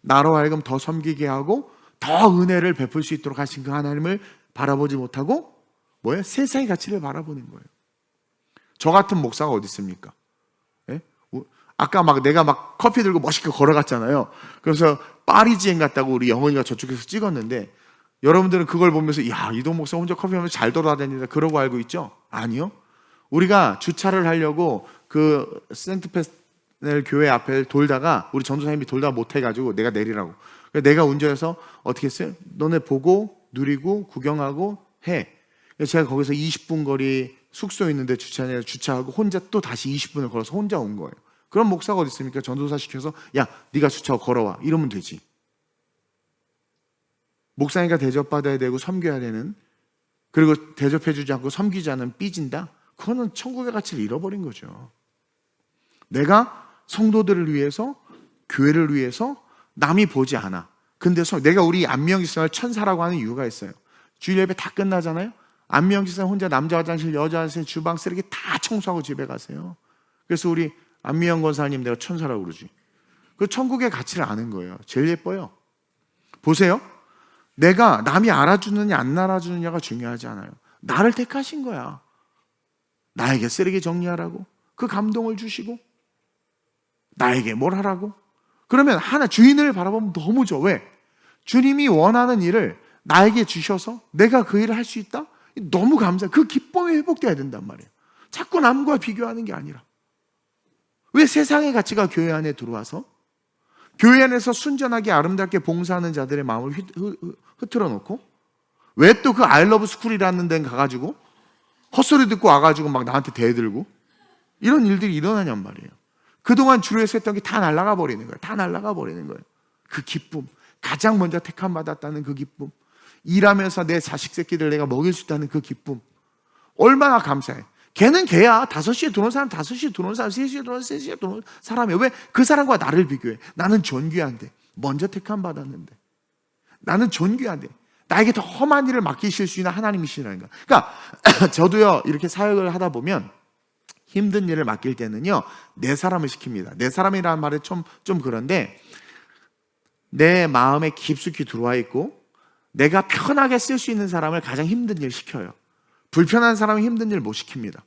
나로 하여금 더 섬기게 하고 더 은혜를 베풀 수 있도록 하신 그 하나님을 바라보지 못하고 뭐예요? 세상의 가치를 바라보는 거예요. 저 같은 목사가 어디 있습니까? 예? 아까 내가 커피 들고 멋있게 걸어갔잖아요. 그래서 파리지행 갔다고 우리 영원이가 저쪽에서 찍었는데, 여러분들은 그걸 보면서 야, 이동 목사 혼자 커피 하면서 잘 돌아다닌다 그러고 알고 있죠? 아니요. 우리가 주차를 하려고 그 센트페넬 교회 앞에 돌다가 우리 전도사님이 돌다가 못해가지고 내가 내리라고. 내가 운전해서 어떻게 했어요? 너네 보고 누리고 구경하고 해. 그래서 제가 거기서 20분 거리 숙소에 있는데 주차하고 혼자 또 다시 20분을 걸어서 혼자 온 거예요. 그런 목사가 어디 있습니까? 전도사 시켜서 야, 네가 주차하고 걸어와 이러면 되지. 목사니까 대접받아야 되고 섬겨야 되는, 그리고 대접해주지 않고 섬기지 않으면 삐진다? 그거는 천국의 가치를 잃어버린 거죠. 내가 성도들을 위해서, 교회를 위해서 남이 보지 않아. 근데 내가 우리 안명기사를 천사라고 하는 이유가 있어요. 주일 예배 다 끝나잖아요. 안명기사 혼자 남자 화장실, 여자 화장실, 주방 쓰레기 다 청소하고 집에 가세요. 그래서 우리 안미영 권사님 내가 천사라고 그러지. 그 천국의 가치를 아는 거예요. 제일 예뻐요. 보세요. 내가 남이 알아주느냐 안 알아주느냐가 중요하지 않아요. 나를 택하신 거야. 나에게 쓰레기 정리하라고, 그 감동을 주시고 나에게 뭘 하라고. 그러면 주인을 바라보면 너무 좋아. 왜? 주님이 원하는 일을 나에게 주셔서 내가 그 일을 할 수 있다? 너무 감사해. 그 기쁨이 회복돼야 된단 말이에요. 자꾸 남과 비교하는 게 아니라. 왜 세상의 가치가 교회 안에 들어와서 교회 안에서 순전하게 아름답게 봉사하는 자들의 마음을 흐트러 놓고, 왜 또 그 아이러브 스쿨이라는 데는 가가지고 헛소리 듣고 와가지고 막 나한테 대들고 이런 일들이 일어나냔 말이에요. 그동안 주로 해서 했던 게 다 날아가 버리는 거예요. 다 날아가 버리는 거예요. 그 기쁨, 가장 먼저 택함 받았다는 그 기쁨, 일하면서 내 자식 새끼들 내가 먹일 수 있다는 그 기쁨, 얼마나 감사해. 걔는 걔야. 5시에 들어온 사람, 5시에 들어온 사람, 3시에 들어온 사람, 3시에 들어온 사람이야. 왜? 그 사람과 나를 비교해. 나는 존귀한데, 먼저 택함 받았는데. 나는 존귀한데, 나에게 더 험한 일을 맡기실 수 있는 하나님이시라는 거. 그러니까 저도요 이렇게 사역을 하다 보면 힘든 일을 맡길 때는요 내 사람을 시킵니다. 내 사람이라는 말이 좀 그런데 내 마음에 깊숙이 들어와 있고 내가 편하게 쓸 수 있는 사람을 가장 힘든 일 시켜요. 불편한 사람은 힘든 일 못 시킵니다.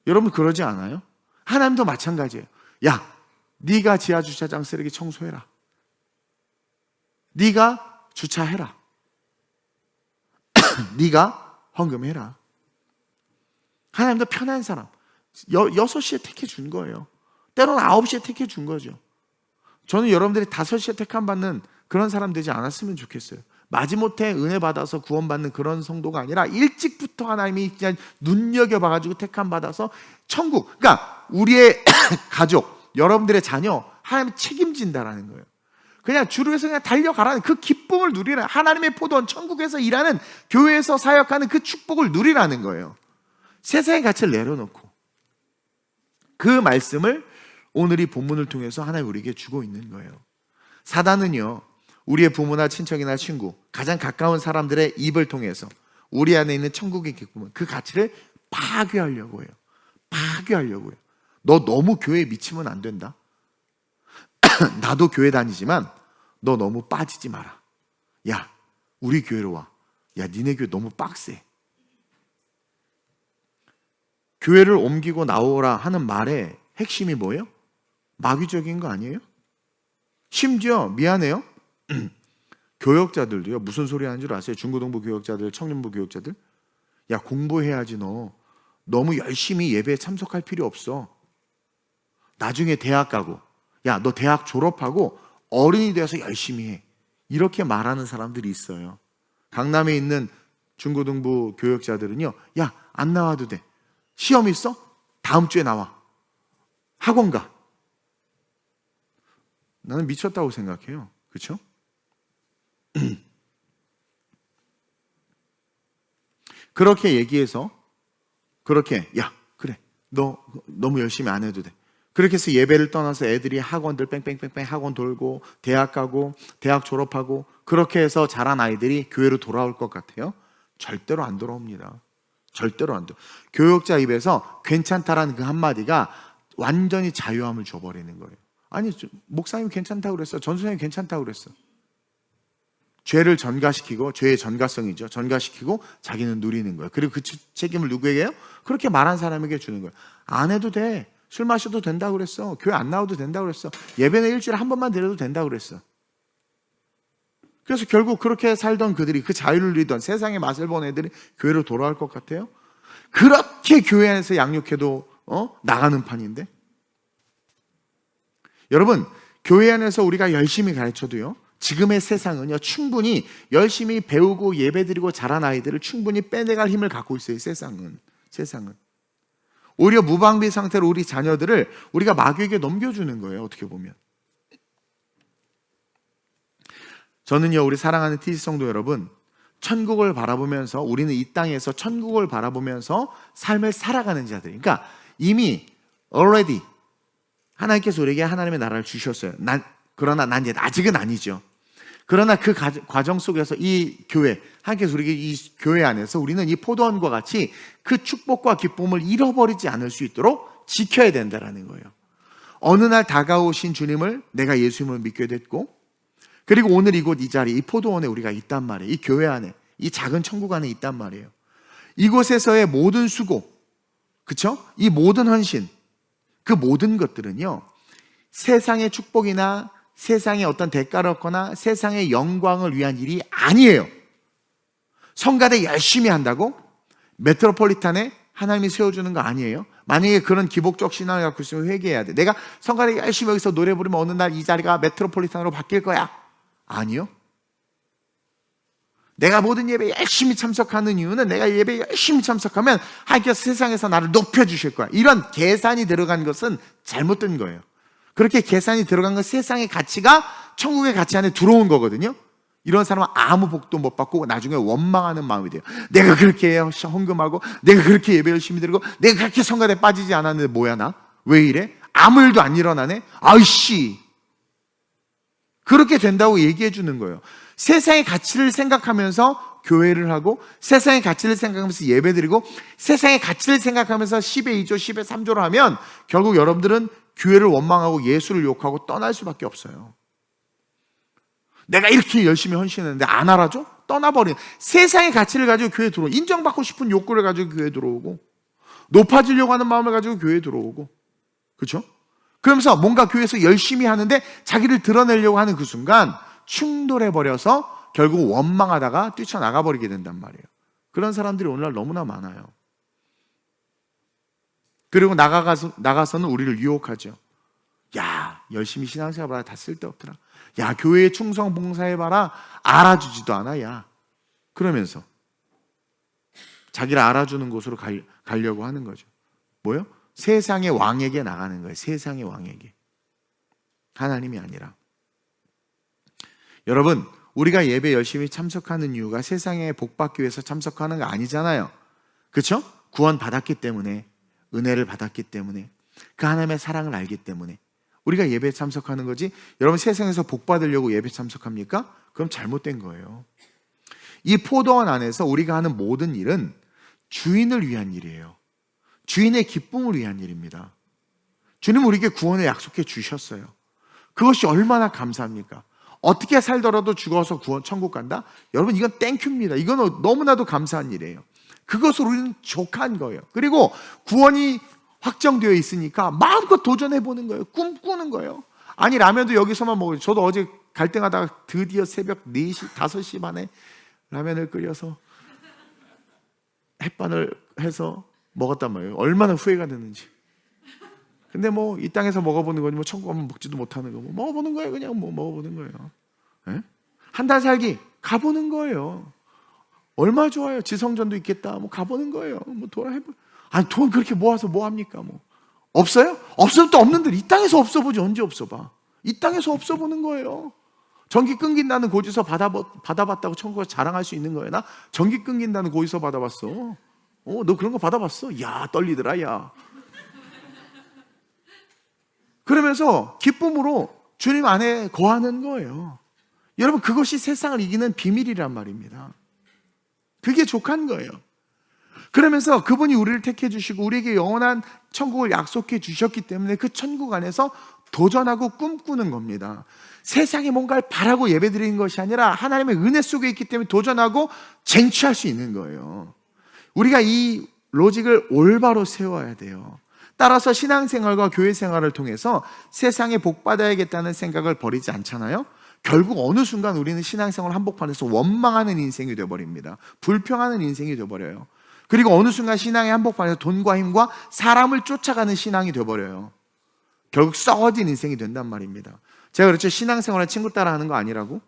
여러분 그러지 않아요? 하나님도 마찬가지예요. 야, 네가 지하 주차장 쓰레기 청소해라. 네가 주차해라. 네가 헌금해라. 하나님도 편한 사람 6시에 택해 준 거예요. 때로는 9시에 택해 준 거죠. 저는 여러분들이 5시에 택함 받는 그런 사람 되지 않았으면 좋겠어요. 마지못해 은혜 받아서 구원받는 그런 성도가 아니라 일찍부터 하나님이 그냥 눈여겨봐가지고 택함 받아서 천국, 그러니까 우리의 가족, 여러분들의 자녀 하나님이 책임진다라는 거예요. 그냥 주를 위해서 그냥 달려가라는 그 기쁨을 누리라. 하나님의 포도원 천국에서 일하는 교회에서 사역하는 그 축복을 누리라는 거예요. 세상의 가치를 내려놓고 그 말씀을 오늘 이 본문을 통해서 하나님 우리에게 주고 있는 거예요. 사단은요 우리의 부모나 친척이나 친구 가장 가까운 사람들의 입을 통해서 우리 안에 있는 천국의 기쁨을 그 가치를 파괴하려고 해요. 파괴하려고 해요. 너 너무 교회에 미치면 안 된다. 나도 교회 다니지만 너 너무 빠지지 마라. 야 우리 교회로 와. 야 니네 교회 너무 빡세. 교회를 옮기고 나오라 하는 말의 핵심이 뭐예요? 마귀적인 거 아니에요? 심지어 미안해요 교역자들도요 무슨 소리 하는 줄 아세요? 중고등부 교역자들, 청년부 교역자들 야 공부해야지. 너 너무 열심히 예배에 참석할 필요 없어. 나중에 대학 가고 야 너 대학 졸업하고 어른이 되어서 열심히 해. 이렇게 말하는 사람들이 있어요. 강남에 있는 중고등부 교역자들은요 야 안 나와도 돼. 시험 있어? 다음 주에 나와. 학원 가. 나는 미쳤다고 생각해요. 그렇죠? 그렇게 얘기해서 그렇게 야 그래 너 너무 열심히 안 해도 돼. 그렇게 해서 예배를 떠나서 애들이 학원들 뺑뺑뺑뺑 학원 돌고 대학 가고 대학 졸업하고 그렇게 해서 자란 아이들이 교회로 돌아올 것 같아요? 절대로 안 돌아옵니다. 절대로 안 돌아. 교역자 입에서 괜찮다라는 그 한마디가 완전히 자유함을 줘버리는 거예요. 아니 목사님이 괜찮다고 그랬어. 전수님이 괜찮다고 그랬어. 죄를 전가시키고 죄의 전가성이죠. 전가시키고 자기는 누리는 거예요. 그리고 그 책임을 누구에게 해요? 그렇게 말한 사람에게 주는 거예요. 안 해도 돼. 술 마셔도 된다고 그랬어. 교회 안 나와도 된다고 그랬어. 예배는 일주일에 한 번만 드려도 된다고 그랬어. 그래서 결국 그렇게 살던 그들이 그 자유를 누리던 세상의 맛을 본 애들이 교회로 돌아올 것 같아요? 그렇게 교회 안에서 양육해도 나가는 판인데? 여러분 교회 안에서 우리가 열심히 가르쳐도요 지금의 세상은요 충분히 열심히 배우고 예배드리고 자란 아이들을 충분히 빼내갈 힘을 갖고 있어요. 세상은 오히려 무방비 상태로 우리 자녀들을 우리가 마귀에게 넘겨주는 거예요. 어떻게 보면 저는요 우리 사랑하는 TC 성도 여러분 천국을 바라보면서 우리는 이 땅에서 천국을 바라보면서 삶을 살아가는 자들, 그러니까 이미 already 하나님께서 우리에게 하나님의 나라를 주셨어요. 그러나 난 이제 아직은 아니죠. 그러나 그 과정 속에서 이 교회, 하나님께서 우리에게 이 교회 안에서 우리는 이 포도원과 같이 그 축복과 기쁨을 잃어버리지 않을 수 있도록 지켜야 된다는 거예요. 어느 날 다가오신 주님을 내가 예수님을 믿게 됐고 그리고 오늘 이곳 이 자리, 이 포도원에 우리가 있단 말이에요. 이 교회 안에, 이 작은 천국 안에 있단 말이에요. 이곳에서의 모든 수고, 그쵸? 이 모든 헌신, 그 모든 것들은요 세상의 축복이나 세상의 어떤 대가를 얻거나 세상의 영광을 위한 일이 아니에요. 성가대 열심히 한다고 메트로폴리탄에 하나님이 세워주는 거 아니에요. 만약에 그런 기복적 신앙을 갖고 있으면 회개해야 돼. 내가 성가대 열심히 여기서 노래 부르면 어느 날 이 자리가 메트로폴리탄으로 바뀔 거야. 아니요. 내가 모든 예배에 열심히 참석하는 이유는 내가 예배에 열심히 참석하면 하나님께서 세상에서 나를 높여주실 거야. 이런 계산이 들어간 것은 잘못된 거예요. 그렇게 계산이 들어간 건 세상의 가치가 천국의 가치 안에 들어온 거거든요. 이런 사람은 아무 복도 못 받고 나중에 원망하는 마음이 돼요. 내가 그렇게 헌금하고 내가 그렇게 예배 열심히 드리고 내가 그렇게 성가대에 빠지지 않았는데 뭐야 나? 왜 이래? 아무 일도 안 일어나네? 아이씨, 그렇게 된다고 얘기해 주는 거예요. 세상의 가치를 생각하면서 교회를 하고, 세상의 가치를 생각하면서 예배드리고, 세상의 가치를 생각하면서 10의 2조, 10의 3조를 하면 결국 여러분들은 교회를 원망하고 예수를 욕하고 떠날 수밖에 없어요. 내가 이렇게 열심히 헌신했는데 안 알아줘? 떠나버리는, 세상의 가치를 가지고 교회에 들어오고, 인정받고 싶은 욕구를 가지고 교회에 들어오고, 높아지려고 하는 마음을 가지고 교회에 들어오고, 그렇죠? 그러면서 뭔가 교회에서 열심히 하는데 자기를 드러내려고 하는 그 순간 충돌해버려서 결국 원망하다가 뛰쳐나가버리게 된단 말이에요. 그런 사람들이 오늘날 너무나 많아요. 그리고 나가서는 우리를 유혹하죠. 야, 열심히 신앙생활해봐라. 다 쓸데없더라. 야, 교회에 충성 봉사해봐라. 알아주지도 않아. 야, 그러면서 자기를 알아주는 곳으로 가려고 하는 거죠. 뭐요? 세상의 왕에게 나가는 거예요. 세상의 왕에게. 하나님이 아니라. 여러분, 우리가 예배 열심히 참석하는 이유가 세상에 복 받기 위해서 참석하는 거 아니잖아요. 그렇죠? 구원 받았기 때문에, 은혜를 받았기 때문에, 그 하나님의 사랑을 알기 때문에 우리가 예배에 참석하는 거지. 여러분, 세상에서 복 받으려고 예배 참석합니까? 그럼 잘못된 거예요. 이 포도원 안에서 우리가 하는 모든 일은 주인을 위한 일이에요. 주인의 기쁨을 위한 일입니다. 주님은 우리에게 구원을 약속해 주셨어요. 그것이 얼마나 감사합니까? 어떻게 살더라도 죽어서 구원 천국 간다? 여러분, 이건 땡큐입니다. 이건 너무나도 감사한 일이에요. 그것으로 우리는 족한 거예요. 그리고 구원이 확정되어 있으니까 마음껏 도전해보는 거예요. 꿈꾸는 거예요. 아니, 라면도 여기서만 먹어요. 저도 어제 갈등하다가 드디어 새벽 4시, 5시 반에 라면을 끓여서 햇반을 해서 먹었단 말이에요. 얼마나 후회가 됐는지. 근데 뭐 이 땅에서 먹어보는 거니 뭐 천국 가면 먹지도 못하는 거, 뭐 먹어보는 거예요. 그냥 뭐 먹어보는 거예요. 네? 한 달 살기 가보는 거예요. 얼마 좋아요. 지성전도 있겠다. 뭐 가보는 거예요. 뭐 돌아해보. 아니, 돈 그렇게 모아서 뭐 합니까? 뭐 없어요? 없으면 또 없는데 이 땅에서 없어보지 언제 없어봐? 이 땅에서 없어보는 거예요. 전기 끊긴다는 고지서 받아봤다고 천국에서 자랑할 수 있는 거예요. 나 전기 끊긴다는 고지서 받아봤어. 너 그런 거 받아봤어? 야, 떨리더라, 야. 그러면서 기쁨으로 주님 안에 거하는 거예요. 여러분, 그것이 세상을 이기는 비밀이란 말입니다. 그게 족한 거예요. 그러면서 그분이 우리를 택해 주시고 우리에게 영원한 천국을 약속해 주셨기 때문에 그 천국 안에서 도전하고 꿈꾸는 겁니다. 세상에 뭔가를 바라고 예배드리는 것이 아니라 하나님의 은혜 속에 있기 때문에 도전하고 쟁취할 수 있는 거예요. 우리가 이 로직을 올바로 세워야 돼요. 따라서 신앙생활과 교회생활을 통해서 세상에 복받아야겠다는 생각을 버리지 않잖아요. 결국 어느 순간 우리는 신앙생활 한복판에서 원망하는 인생이 되어버립니다. 불평하는 인생이 되어버려요. 그리고 어느 순간 신앙의 한복판에서 돈과 힘과 사람을 쫓아가는 신앙이 되어버려요. 결국 썩어진 인생이 된단 말입니다. 제가 그렇죠. 신앙생활은 친구 따라 하는 거 아니라고.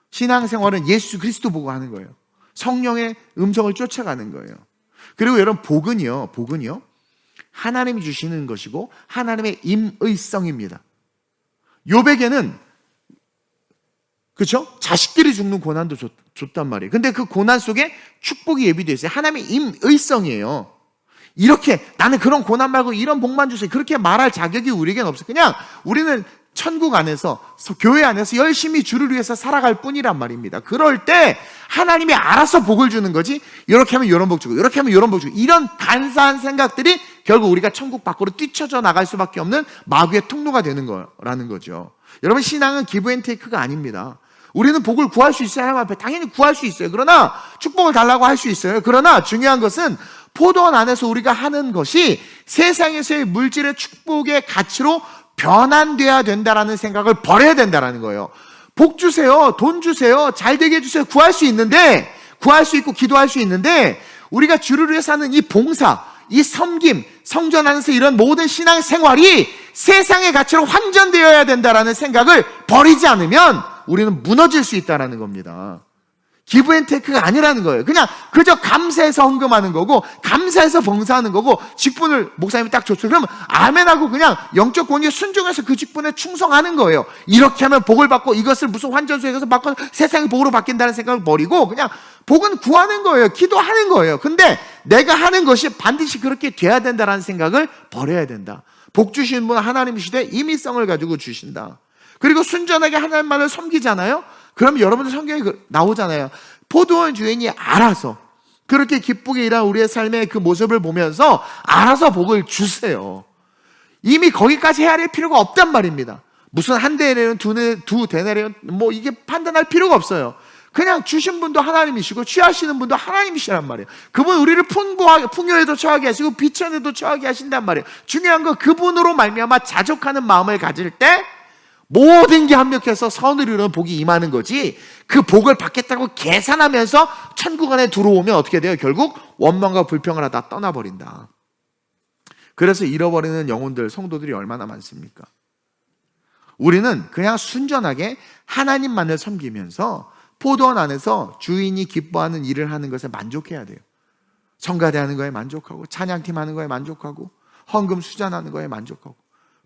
신앙생활은 예수 그리스도 보고 하는 거예요. 성령의 음성을 쫓아가는 거예요. 그리고 여러분, 복은요 하나님이 주시는 것이고 하나님의 임의성입니다. 욥에게는 그렇죠? 자식들이 죽는 고난도 줬단 말이에요. 근데 그 고난 속에 축복이 예비되어 있어요. 하나님의 임의성이에요. 이렇게 나는 그런 고난 말고 이런 복만 주세요. 그렇게 말할 자격이 우리에게는 없어요. 그냥 우리는 천국 안에서, 교회 안에서 열심히 주를 위해서 살아갈 뿐이란 말입니다. 그럴 때 하나님이 알아서 복을 주는 거지, 이렇게 하면 이런 복 주고 이렇게 하면 이런 복 주고, 이런 간사한 생각들이 결국 우리가 천국 밖으로 뛰쳐져 나갈 수밖에 없는 마귀의 통로가 되는 거라는 거죠. 여러분, 신앙은 기브 앤 테이크가 아닙니다. 우리는 복을 구할 수 있어요. 하나님 앞에 당연히 구할 수 있어요. 그러나 축복을 달라고 할 수 있어요. 그러나 중요한 것은 포도원 안에서 우리가 하는 것이 세상에서의 물질의 축복의 가치로 변환돼야 된다라는 생각을 버려야 된다라는 거예요. 복 주세요. 돈 주세요. 잘 되게 해주세요. 구할 수 있는데, 구할 수 있고 기도할 수 있는데, 우리가 주를 위해서 하는 이 봉사, 이 섬김, 성전 안에서 이런 모든 신앙 생활이 세상의 가치로 환전되어야 된다라는 생각을 버리지 않으면 우리는 무너질 수 있다라는 겁니다. 기브 앤 테이크가 아니라는 거예요. 그냥 그저 감사해서 헌금하는 거고, 감사해서 봉사하는 거고, 직분을 목사님이 딱 줬어요. 그러면 아멘하고 그냥 영적 권위에 순종해서 그 직분에 충성하는 거예요. 이렇게 하면 복을 받고 이것을 무슨 환전소에 가서 받고 세상이 복으로 바뀐다는 생각을 버리고 그냥 복은 구하는 거예요. 기도하는 거예요. 근데 내가 하는 것이 반드시 그렇게 돼야 된다는 생각을 버려야 된다. 복 주시는 분은 하나님이시되 임의성을 가지고 주신다. 그리고 순전하게 하나님만을 섬기잖아요. 그럼 여러분들 성경에 나오잖아요. 포도원 주인이 알아서 그렇게 기쁘게 일한 우리의 삶의 그 모습을 보면서 알아서 복을 주세요. 이미 거기까지 해야 할 필요가 없단 말입니다. 무슨 한 데나리온, 두 데나리온 뭐 이게 판단할 필요가 없어요. 그냥 주신 분도 하나님이시고 취하시는 분도 하나님이시란 말이에요. 그분 우리를 풍요에도 처하게 하시고 비천에도 처하게 하신단 말이에요. 중요한 건 그분으로 말미암아 자족하는 마음을 가질 때 모든 게 합력해서 선을 이루는 복이 임하는 거지, 그 복을 받겠다고 계산하면서 천국 안에 들어오면 어떻게 돼요? 결국 원망과 불평을 하다 떠나버린다. 그래서 잃어버리는 영혼들, 성도들이 얼마나 많습니까? 우리는 그냥 순전하게 하나님만을 섬기면서 포도원 안에서 주인이 기뻐하는 일을 하는 것에 만족해야 돼요. 성가대하는 거에 만족하고, 찬양팀 하는 거에 만족하고, 헌금 수잔하는 거에 만족하고,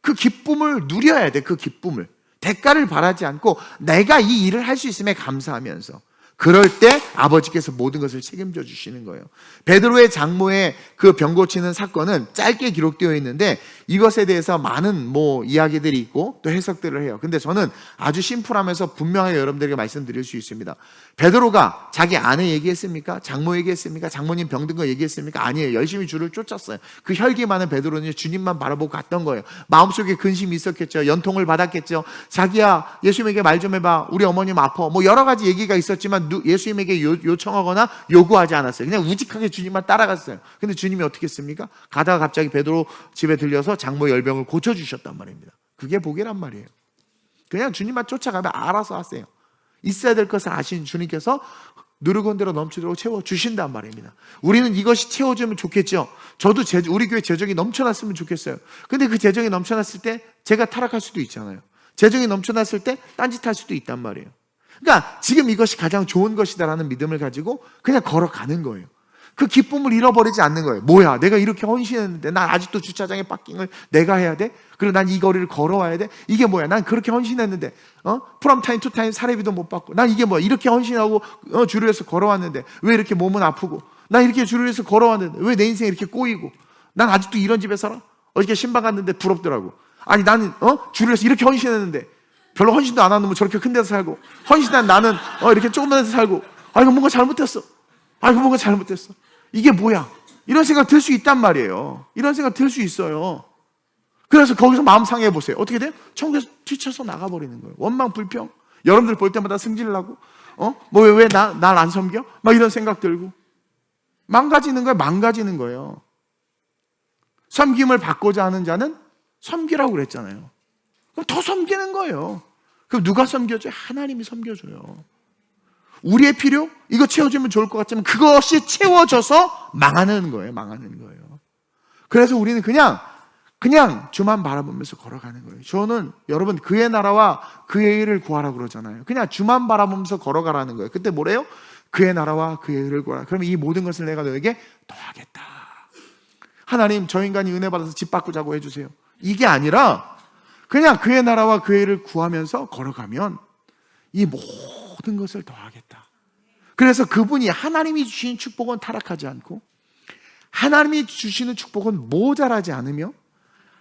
그 기쁨을 누려야 돼. 그 기쁨을, 대가를 바라지 않고 내가 이 일을 할 수 있음에 감사하면서, 그럴 때 아버지께서 모든 것을 책임져 주시는 거예요. 베드로의 장모의 그 병 고치는 사건은 짧게 기록되어 있는데 이것에 대해서 많은 이야기들이 있고 또 해석들을 해요. 근데 저는 아주 심플하면서 분명하게 여러분들에게 말씀드릴 수 있습니다. 베드로가 자기 아내 얘기했습니까? 장모 얘기했습니까? 장모님 병든 거 얘기했습니까? 아니에요. 열심히 주를 쫓았어요. 그 혈기 많은 베드로는 주님만 바라보고 갔던 거예요. 마음속에 근심이 있었겠죠. 연통을 받았겠죠. 자기야, 예수님에게 말 좀 해봐. 우리 어머님 아파. 여러 가지 얘기가 있었지만 예수님에게 요청하거나 요구하지 않았어요. 그냥 우직하게 주님만 따라갔어요. 근데 주님이 어떻게 했습니까? 가다가 갑자기 베드로 집에 들려서 장모 열병을 고쳐주셨단 말입니다. 그게 복이란 말이에요. 그냥 주님만 쫓아가면 알아서 하세요. 있어야 될 것을 아신 주님께서 누르건 대로 넘치도록 채워주신단 말입니다. 우리는 이것이 채워주면 좋겠죠. 저도 우리 교회 재정이 넘쳐났으면 좋겠어요. 근데 그 재정이 넘쳐났을 때 제가 타락할 수도 있잖아요. 재정이 넘쳐났을 때 딴짓할 수도 있단 말이에요. 그러니까 지금 이것이 가장 좋은 것이다라는 믿음을 가지고 그냥 걸어가는 거예요. 그 기쁨을 잃어버리지 않는 거예요. 뭐야, 내가 이렇게 헌신했는데 난 아직도 주차장에 파킹을 내가 해야 돼? 그리고 난 이 거리를 걸어와야 돼? 이게 뭐야, 난 그렇게 헌신했는데 프롬 타임 투 타임 사례비도 못 받고, 난 이게 뭐야, 이렇게 헌신하고 주를 위해서 걸어왔는데 왜 이렇게 몸은 아프고, 난 이렇게 주를 위해서 걸어왔는데 왜 내 인생이 이렇게 꼬이고, 난 아직도 이런 집에 살아? 어저께 신방 갔는데 부럽더라고. 아니 나는 주를 위해서 이렇게 헌신했는데 별로 헌신도 안 하는 놈은 저렇게 큰 데서 살고, 헌신한 나는 이렇게 조그만 데서 살고, 아 이거 뭔가 잘못됐어. 아 이거 뭔가 잘못됐어. 이게 뭐야? 이런 생각 들 수 있단 말이에요. 이런 생각 들 수 있어요. 그래서 거기서 마음 상해 보세요. 어떻게 돼요? 천국에서 뒤쳐서 나가버리는 거예요. 원망 불평. 여러분들 볼 때마다 승질나고, 왜 날 안 섬겨? 막 이런 생각 들고 망가지는 거예요. 망가지는 거예요. 섬김을 받고자 하는 자는 섬기라고 그랬잖아요. 그럼 더 섬기는 거예요. 그럼 누가 섬겨줘요? 하나님이 섬겨줘요. 우리의 필요? 이거 채워주면 좋을 것 같지만 그것이 채워져서 망하는 거예요. 망하는 거예요. 그래서 우리는 그냥 주만 바라보면서 걸어가는 거예요. 저는 여러분 그의 나라와 그의 의를 구하라 그러잖아요. 그냥 주만 바라보면서 걸어가라는 거예요. 그때 뭐래요? 그의 나라와 그의 의를 구하라. 그러면 이 모든 것을 내가 너에게 더하겠다. 하나님, 저 인간이 은혜 받아서 집 바꾸자고 해주세요. 이게 아니라 그냥 그의 나라와 그의 의를 구하면서 걸어가면 이 모든 것을 더하겠다. 그래서 그분이 하나님이 주신 축복은 타락하지 않고, 하나님이 주시는 축복은 모자라지 않으며,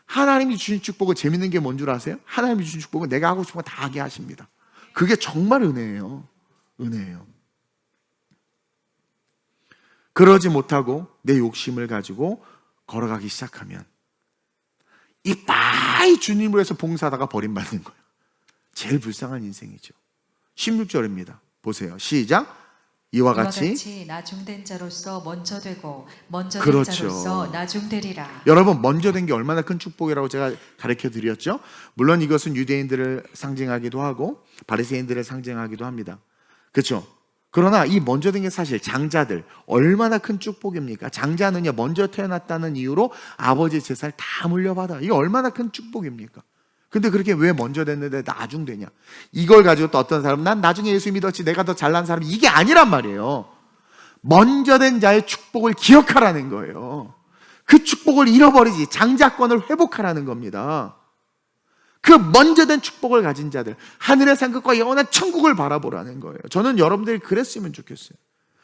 하나님이 주신 축복은 재밌는 게 뭔 줄 아세요? 하나님이 주신 축복은 내가 하고 싶은 거 다 하게 하십니다. 그게 정말 은혜예요. 은혜예요. 그러지 못하고 내 욕심을 가지고 걸어가기 시작하면 이빠이 주님을 위해서 봉사하다가 버림받는 거예요. 제일 불쌍한 인생이죠. 16절입니다. 보세요. 시작. 이와 같이 나중된 자로서 먼저 되고 먼저 된 그렇죠. 자로서 나중되리라. 여러분, 먼저 된 게 얼마나 큰 축복이라고 제가 가르쳐 드렸죠. 물론 이것은 유대인들을 상징하기도 하고 바리새인들을 상징하기도 합니다. 그렇죠. 그러나 이 먼저 된 게 사실 장자들 얼마나 큰 축복입니까? 장자는요, 먼저 태어났다는 이유로 아버지 제사를 다 물려받아. 이게 얼마나 큰 축복입니까? 근데 그렇게 왜 먼저 됐는데 나중 되냐? 이걸 가지고 또 어떤 사람은 난 나중에 예수 믿었지, 내가 더 잘난 사람, 이게 아니란 말이에요. 먼저 된 자의 축복을 기억하라는 거예요. 그 축복을 잃어버리지, 장자권을 회복하라는 겁니다. 그 먼저 된 축복을 가진 자들, 하늘의 상급과 영원한 천국을 바라보라는 거예요. 저는 여러분들이 그랬으면 좋겠어요.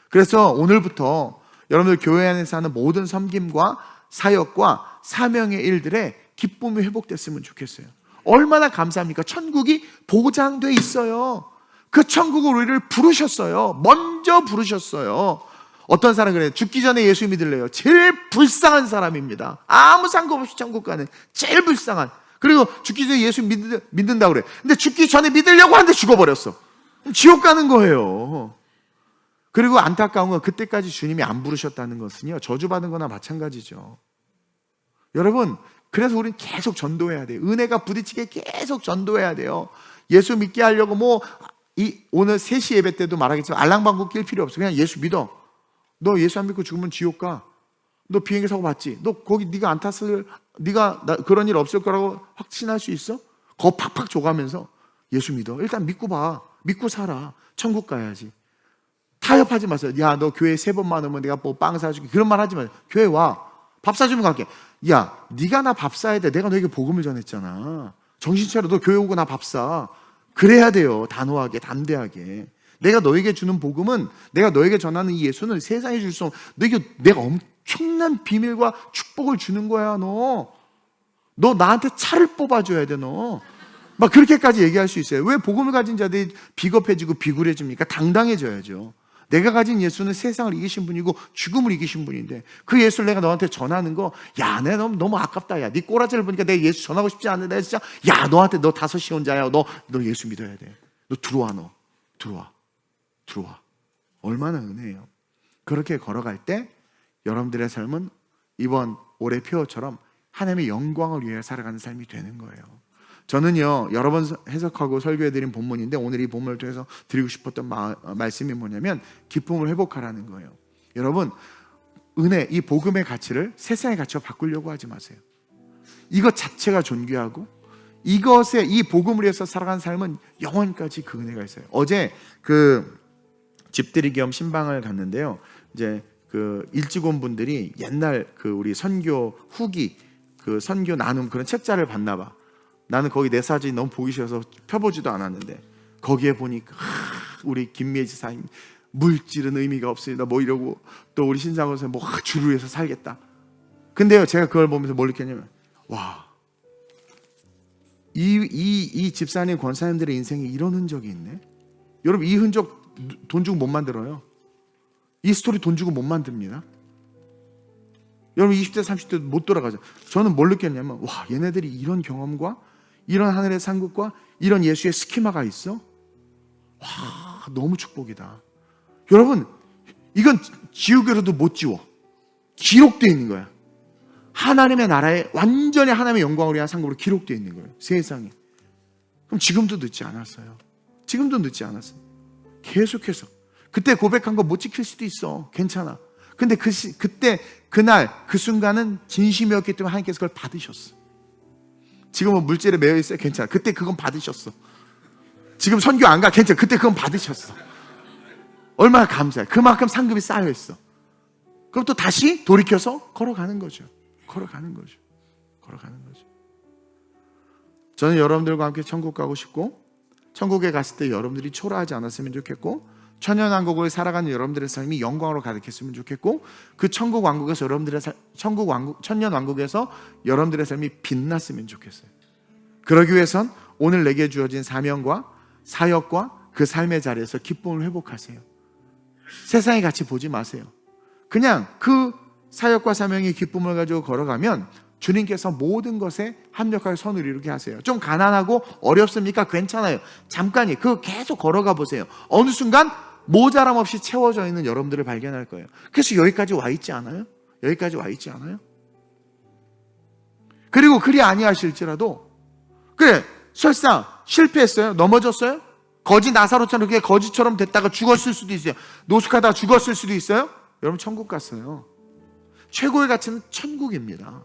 그래서 오늘부터 여러분들 교회 안에서 하는 모든 섬김과 사역과 사명의 일들에 기쁨이 회복됐으면 좋겠어요. 얼마나 감사합니까? 천국이 보장돼 있어요. 그 천국을 우리를 부르셨어요. 먼저 부르셨어요. 어떤 사람은 그래요. 죽기 전에 예수 믿을래요. 제일 불쌍한 사람입니다. 아무 상관없이 천국 가는 제일 불쌍한. 그리고 죽기 전에 예수 믿는다고 그래. 근데 죽기 전에 믿으려고 하는데 죽어버렸어. 지옥 가는 거예요. 그리고 안타까운 건 그때까지 주님이 안 부르셨다는 것은요, 저주받은 거나 마찬가지죠. 여러분, 그래서 우리는 계속 전도해야 돼요. 은혜가 부딪히게 계속 전도해야 돼요. 예수 믿게 하려고 오늘 3시 예배 때도 말하겠지만 알랑방구 낄 필요 없어. 그냥 예수 믿어. 너 예수 안 믿고 죽으면 지옥 가. 너 비행기 사고 봤지? 너 거기 네가 안 탔을, 그런 일 없을 거라고 확신할 수 있어? 거 팍팍 줘가면서 예수 믿어. 일단 믿고 봐. 믿고 살아. 천국 가야지. 타협하지 마세요. 야, 너 교회 3번만 오면 내가 뭐 빵 사줄게. 그런 말 하지 마세요. 교회 와. 밥 사주면 갈게. 야, 네가 나 밥 사야 돼. 내가 너에게 복음을 전했잖아. 정신 차려. 너 교회 오고 나 밥 사. 그래야 돼요. 단호하게, 담대하게. 내가 너에게 주는 복음은, 내가 너에게 전하는 이 예수는 세상에 줄 수 없는, 내가 엄청난 비밀과 축복을 주는 거야. 너 나한테 차를 뽑아줘야 돼. 너 막 그렇게까지 얘기할 수 있어요. 왜 복음을 가진 자들이 비겁해지고 비굴해집니까? 당당해져야죠. 내가 가진 예수는 세상을 이기신 분이고 죽음을 이기신 분인데, 그 예수를 내가 너한테 전하는 거, 야, 내가 너무 아깝다. 야, 네 꼬라지를 보니까 내가 예수 전하고 싶지 않는데, 진짜, 야, 너 5시 혼자야. 너 예수 믿어야 돼. 너 들어와. 들어와. 얼마나 은혜예요. 그렇게 걸어갈 때 여러분들의 삶은 이번 올해 표어처럼 하나님의 영광을 위해 살아가는 삶이 되는 거예요. 저는요, 여러 번 해석하고 설교해드린 본문인데, 오늘 이 본문을 통해서 드리고 싶었던 말씀이 뭐냐면, 기쁨을 회복하라는 거예요. 여러분, 은혜, 이 복음의 가치를 세상의 가치로 바꾸려고 하지 마세요. 이것 자체가 존귀하고, 이 복음을 위해서 살아가는 삶은 영원까지 그 은혜가 있어요. 어제 집들이 겸 신방을 갔는데요, 이제 일찍 온 분들이 옛날 우리 선교 후기, 선교 나눔 그런 책자를 봤나 봐. 나는 거기 내 사진이 너무 보기 싫어서 펴보지도 않았는데, 거기에 보니까 우리 김미애 지사님 물질은 의미가 없습니다 뭐 이러고, 또 우리 신상호사 주를 위해서 살겠다. 근데요, 제가 그걸 보면서 뭘 느꼈냐면, 와, 이 집사님 권사님들의 인생에 이런 흔적이 있네. 여러분, 이 흔적 돈 주고 못 만들어요. 이 스토리 돈 주고 못 만듭니다. 여러분 20대 30대 못 돌아가죠. 저는 뭘 느꼈냐면, 와, 얘네들이 이런 경험과 이런 하늘의 상급과 이런 예수의 스키마가 있어? 와, 너무 축복이다. 여러분, 이건 지우개로도 못 지워. 기록되어 있는 거야. 하나님의 나라에 완전히 하나님의 영광을 위한 상급으로 기록되어 있는 거예요. 세상에. 그럼 지금도 늦지 않았어요. 지금도 늦지 않았어요. 계속해서. 그때 고백한 거 못 지킬 수도 있어. 괜찮아. 근데 그때 그날 그 순간은 진심이었기 때문에 하나님께서 그걸 받으셨어. 지금은 물질에 매여 있어요. 괜찮아. 그때 그건 받으셨어. 지금 선교 안 가. 괜찮아. 그때 그건 받으셨어. 얼마나 감사해. 그만큼 상급이 쌓여 있어. 그럼 또 다시 돌이켜서 걸어가는 거죠. 저는 여러분들과 함께 천국 가고 싶고, 천국에 갔을 때 여러분들이 초라하지 않았으면 좋겠고, 천년왕국을 살아가는 여러분들의 삶이 영광으로 가득했으면 좋겠고, 그 천년왕국에서 여러분들의 삶이 빛났으면 좋겠어요. 그러기 위해선 오늘 내게 주어진 사명과 사역과 그 삶의 자리에서 기쁨을 회복하세요. 세상의 가치 보지 마세요. 그냥 그 사역과 사명의 기쁨을 가지고 걸어가면 주님께서 모든 것에 합력하여 선을 이루게 하세요. 좀 가난하고 어렵습니까? 괜찮아요. 잠깐이 그거 계속 걸어가 보세요. 어느 순간 모자람 없이 채워져 있는 여러분들을 발견할 거예요. 그래서 여기까지 와 있지 않아요? 그리고 그리 아니하실지라도, 그래, 설사 실패했어요? 넘어졌어요? 거지 나사로처럼 그게 거지처럼 됐다가 죽었을 수도 있어요. 노숙하다가 죽었을 수도 있어요? 여러분 천국 갔어요. 최고의 가치는 천국입니다.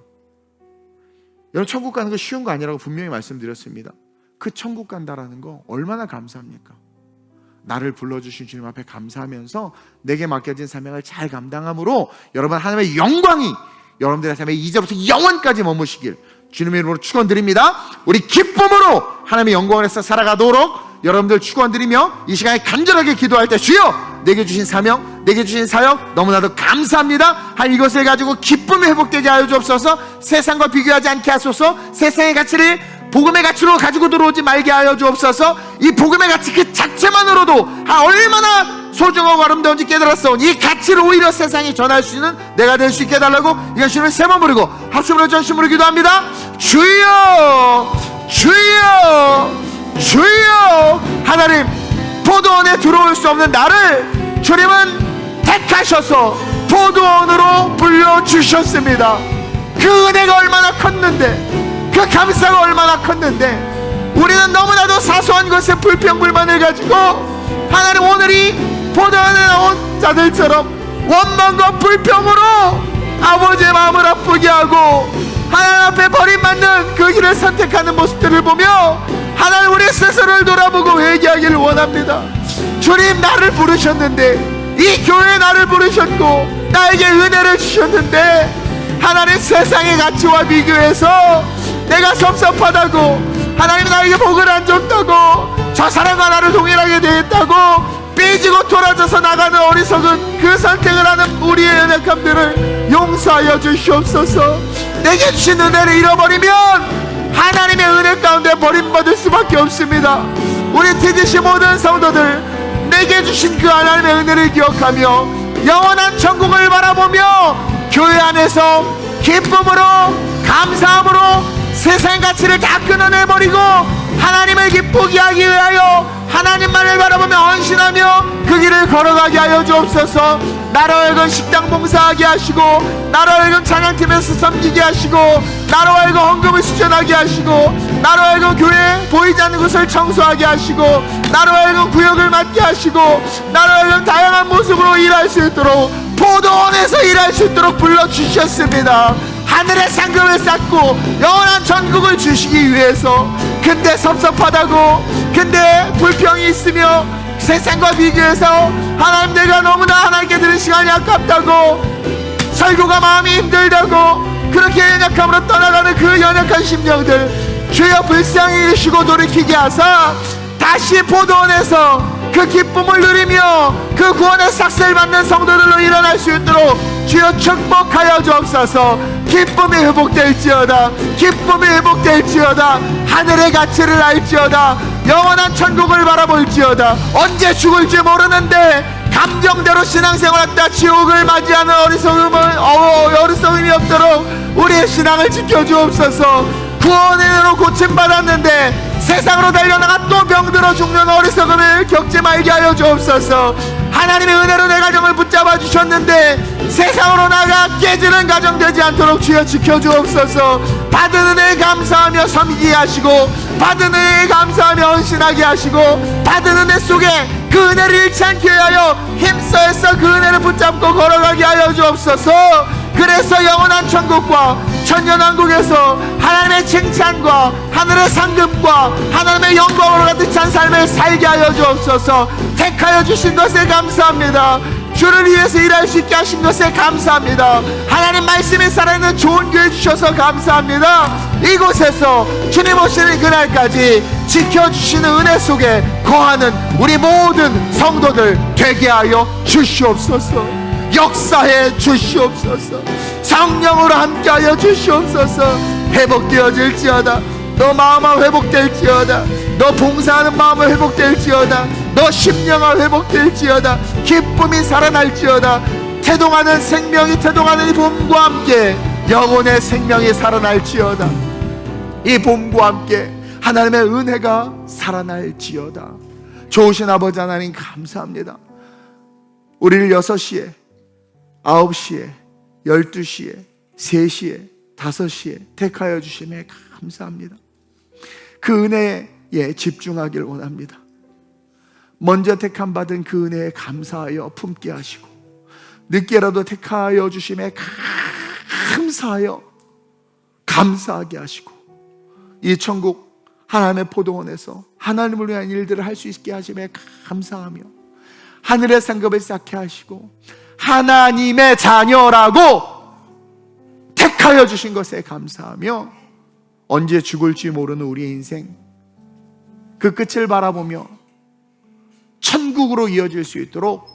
여러분 천국 가는 거 쉬운 거 아니라고 분명히 말씀드렸습니다. 그 천국 간다라는 거 얼마나 감사합니까? 나를 불러주신 주님 앞에 감사하면서 내게 맡겨진 사명을 잘 감당함으로 여러분 하나님의 영광이 여러분들의 삶에 이제부터 영원까지 머무시길 주님의 이름으로 축원드립니다. 우리 기쁨으로 하나님의 영광을 해서 살아가도록 여러분들 축원드리며 이 시간에 간절하게 기도할 때, 주여 내게 주신 사명, 내게 주신 사역 너무나도 감사합니다. 한 이것을 가지고 기쁨이 회복되게 하여 주옵소서. 세상과 비교하지 않게 하소서. 세상의 가치를 복음의 가치로 가지고 들어오지 말게 하여 주옵소서. 이 복음의 가치 그 자체 자체만으로도 얼마나 소중하고 아름다운지 깨달았어. 이 가치를 오히려 세상에 전할 수 있는 내가 될 수 있게 해달라고 이건 주님을 세 번 부르고 합심으로 전심으로 기도합니다. 주여 주여 주여. 하나님, 포도원에 들어올 수 없는 나를 주님은 택하셔서 포도원으로 불러주셨습니다. 그 은혜가 얼마나 컸는데, 그 감사가 얼마나 컸는데, 우리는 너무나도 사소한 것에 불평불만을 가지고 하나님, 오늘 이 포도원에 나온 자들처럼 원망과 불평으로 아버지의 마음을 아프게 하고 하나님 앞에 버림받는 그 길을 선택하는 모습들을 보며 하나님, 우리 스스로를 돌아보고 회개하기를 원합니다. 주님, 나를 부르셨는데, 이 교회에 나를 부르셨고 나에게 은혜를 주셨는데, 하나님, 세상의 가치와 비교해서 내가 섭섭하다고, 하나님 나에게 복을 안 줬다고, 저 사람과 나를 동일하게 대했다고 삐지고 돌아져서 나가는 어리석은 그 선택을 하는 우리의 연약함들을 용서하여 주시옵소서. 내게 주신 은혜를 잃어버리면 하나님의 은혜 가운데 버림받을 수밖에 없습니다. 우리 TGC 모든 성도들, 내게 주신 그 하나님의 은혜를 기억하며 영원한 천국을 바라보며 교회 안에서 기쁨으로, 감사함으로 세상 가치를 다 끊어내버리고 하나님을 기쁘게 하기 위하여 하나님만을 바라보며 헌신하며 그 길을 걸어가게 하여 주옵소서. 나로 하여금 식당 봉사하게 하시고, 나로 하여금 찬양팀에서 섬기게 하시고, 나로 하여금 헌금을 수전하게 하시고, 나로 하여금 교회 보이지 않는 곳을 청소하게 하시고, 나로 하여금 구역을 맡게 하시고, 나로 하여금 다양한 모습으로 일할 수 있도록, 포도원에서 일할 수 있도록 불러주셨습니다. 하늘의 상급을 쌓고 영원한 전국을 주시기 위해서. 근데 섭섭하다고, 근데 불평이 있으며 세상과 비교해서 하나님, 내가 너무나 하나님께 드린 시간이 아깝다고, 설교가 마음이 힘들다고 그렇게 연약함으로 떠나가는 그 연약한 심령들 주여 불쌍히 여기시고 돌이키게 하사 다시 포도원에서 그 기쁨을 누리며 그 구원의 삭슬 받는 성도들로 일어날 수 있도록 주여 축복하여 주옵소서. 기쁨이 회복될지어다, 기쁨이 회복될지어다, 하늘의 가치를 알지어다, 영원한 천국을 바라볼지어다. 언제 죽을지 모르는데 감정대로 신앙생활했다 지옥을 맞이하는 어리석음이 없도록 우리의 신앙을 지켜주옵소서. 구원으로 고침받았는데 세상으로 달려나가 또 병들어 죽는 어리석음을 겪지 말게 하여 주옵소서. 하나님의 은혜로 내 가정을 붙잡아 주셨는데 세상으로 나가 깨지는 가정 되지 않도록 주여 지켜주옵소서. 받은 은혜에 감사하며 섬기게 하시고, 받은 은혜에 감사하며 헌신하게 하시고, 받은 은혜 속에 그 은혜를 잃지 않게 하여 힘써서 그 은혜를 붙잡고 걸어가게 하여 주옵소서. 그래서 영원한 천국과 천년왕국에서 하나님의 칭찬과 하늘의 상급과 하나님의 영광으로 가득 찬 삶을 살게 하여 주옵소서. 택하여 주신 것에 감사합니다. 주를 위해서 일할 수 있게 하신 것에 감사합니다. 하나님 말씀이 살아있는 좋은 교회 주셔서 감사합니다. 이곳에서 주님 오시는 그날까지 지켜주시는 은혜 속에 거하는 우리 모든 성도들 되게 하여 주시옵소서. 역사해 주시옵소서. 성령으로 함께하여 주시옵소서. 회복되어질지어다. 너 마음아 회복될지어다. 너 봉사하는 마음은 회복될지어다. 너 심령아 회복될지어다. 기쁨이 살아날지어다. 태동하는 생명이 태동하는 이 봄과 함께 영혼의 생명이 살아날지어다. 이 봄과 함께 하나님의 은혜가 살아날지어다. 좋으신 아버지 하나님 감사합니다. 우리를 6시에 9시에 12시에 3시에 5시에 택하여 주심에 감사합니다. 그 은혜에 집중하기를 원합니다. 먼저 택함 받은 그 은혜에 감사하여 품게 하시고, 늦게라도 택하여 주심에 감사하여 감사하게 하시고, 이 천국 하나님의 포도원에서 하나님을 위한 일들을 할 수 있게 하심에 감사하며, 하늘의 상급을 쌓게 하시고 하나님의 자녀라고 택하여 주신 것에 감사하며, 언제 죽을지 모르는 우리의 인생 그 끝을 바라보며 천국으로 이어질 수 있도록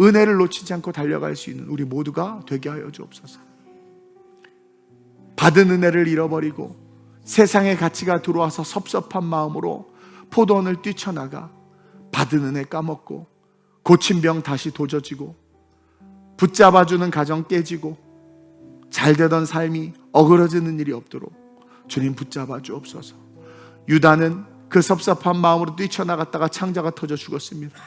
은혜를 놓치지 않고 달려갈 수 있는 우리 모두가 되게 하여 주옵소서. 받은 은혜를 잃어버리고 세상의 가치가 들어와서 섭섭한 마음으로 포도원을 뛰쳐나가 받은 은혜 까먹고, 고친 병 다시 도져지고, 붙잡아주는 가정 깨지고, 잘 되던 삶이 어그러지는 일이 없도록 주님 붙잡아 주옵소서. 유다는 그 섭섭한 마음으로 뛰쳐나갔다가 창자가 터져 죽었습니다.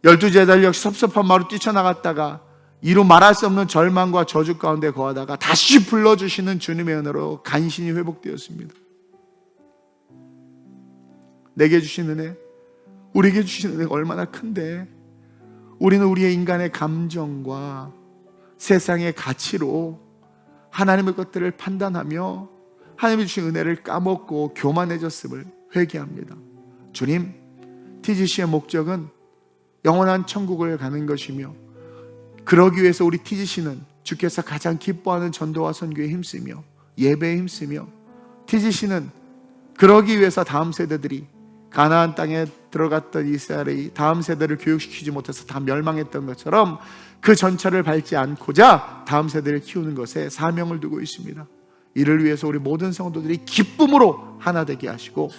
12제자들 역시 섭섭한 마음으로 뛰쳐나갔다가 이루 말할 수 없는 절망과 저주 가운데 거하다가 다시 불러주시는 주님의 은혜로 간신히 회복되었습니다. 내게 주신 은혜, 우리에게 주신 은혜가 얼마나 큰데, 우리는 우리의 인간의 감정과 세상의 가치로 하나님의 것들을 판단하며 하나님이 주신 은혜를 까먹고 교만해졌음을 회개합니다. 주님, TGC의 목적은 영원한 천국을 가는 것이며, 그러기 위해서 우리 TGC는 주께서 가장 기뻐하는 전도와 선교에 힘쓰며 예배에 힘쓰며, TGC는 그러기 위해서 다음 세대들이 가나안 땅에 들어갔던 이스라엘이 다음 세대를 교육시키지 못해서 다 멸망했던 것처럼 그 전철을 밟지 않고자 다음 세대를 키우는 것에 사명을 두고 있습니다. 이를 위해서 우리 모든 성도들이 기쁨으로 하나 되게 하시고,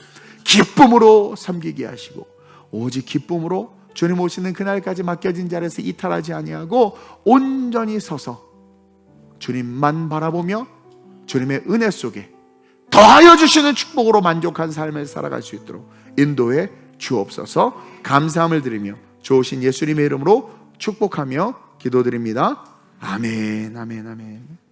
기쁨으로 섬기게 하시고, 오직 기쁨으로 주님 오시는 그날까지 맡겨진 자리에서 이탈하지 아니하고 온전히 서서 주님만 바라보며 주님의 은혜 속에 더하여 주시는 축복으로 만족한 삶을 살아갈 수 있도록 인도해 주옵소서. 감사함을 드리며 좋으신 예수님의 이름으로 축복하며 기도드립니다. 아멘, 아멘, 아멘.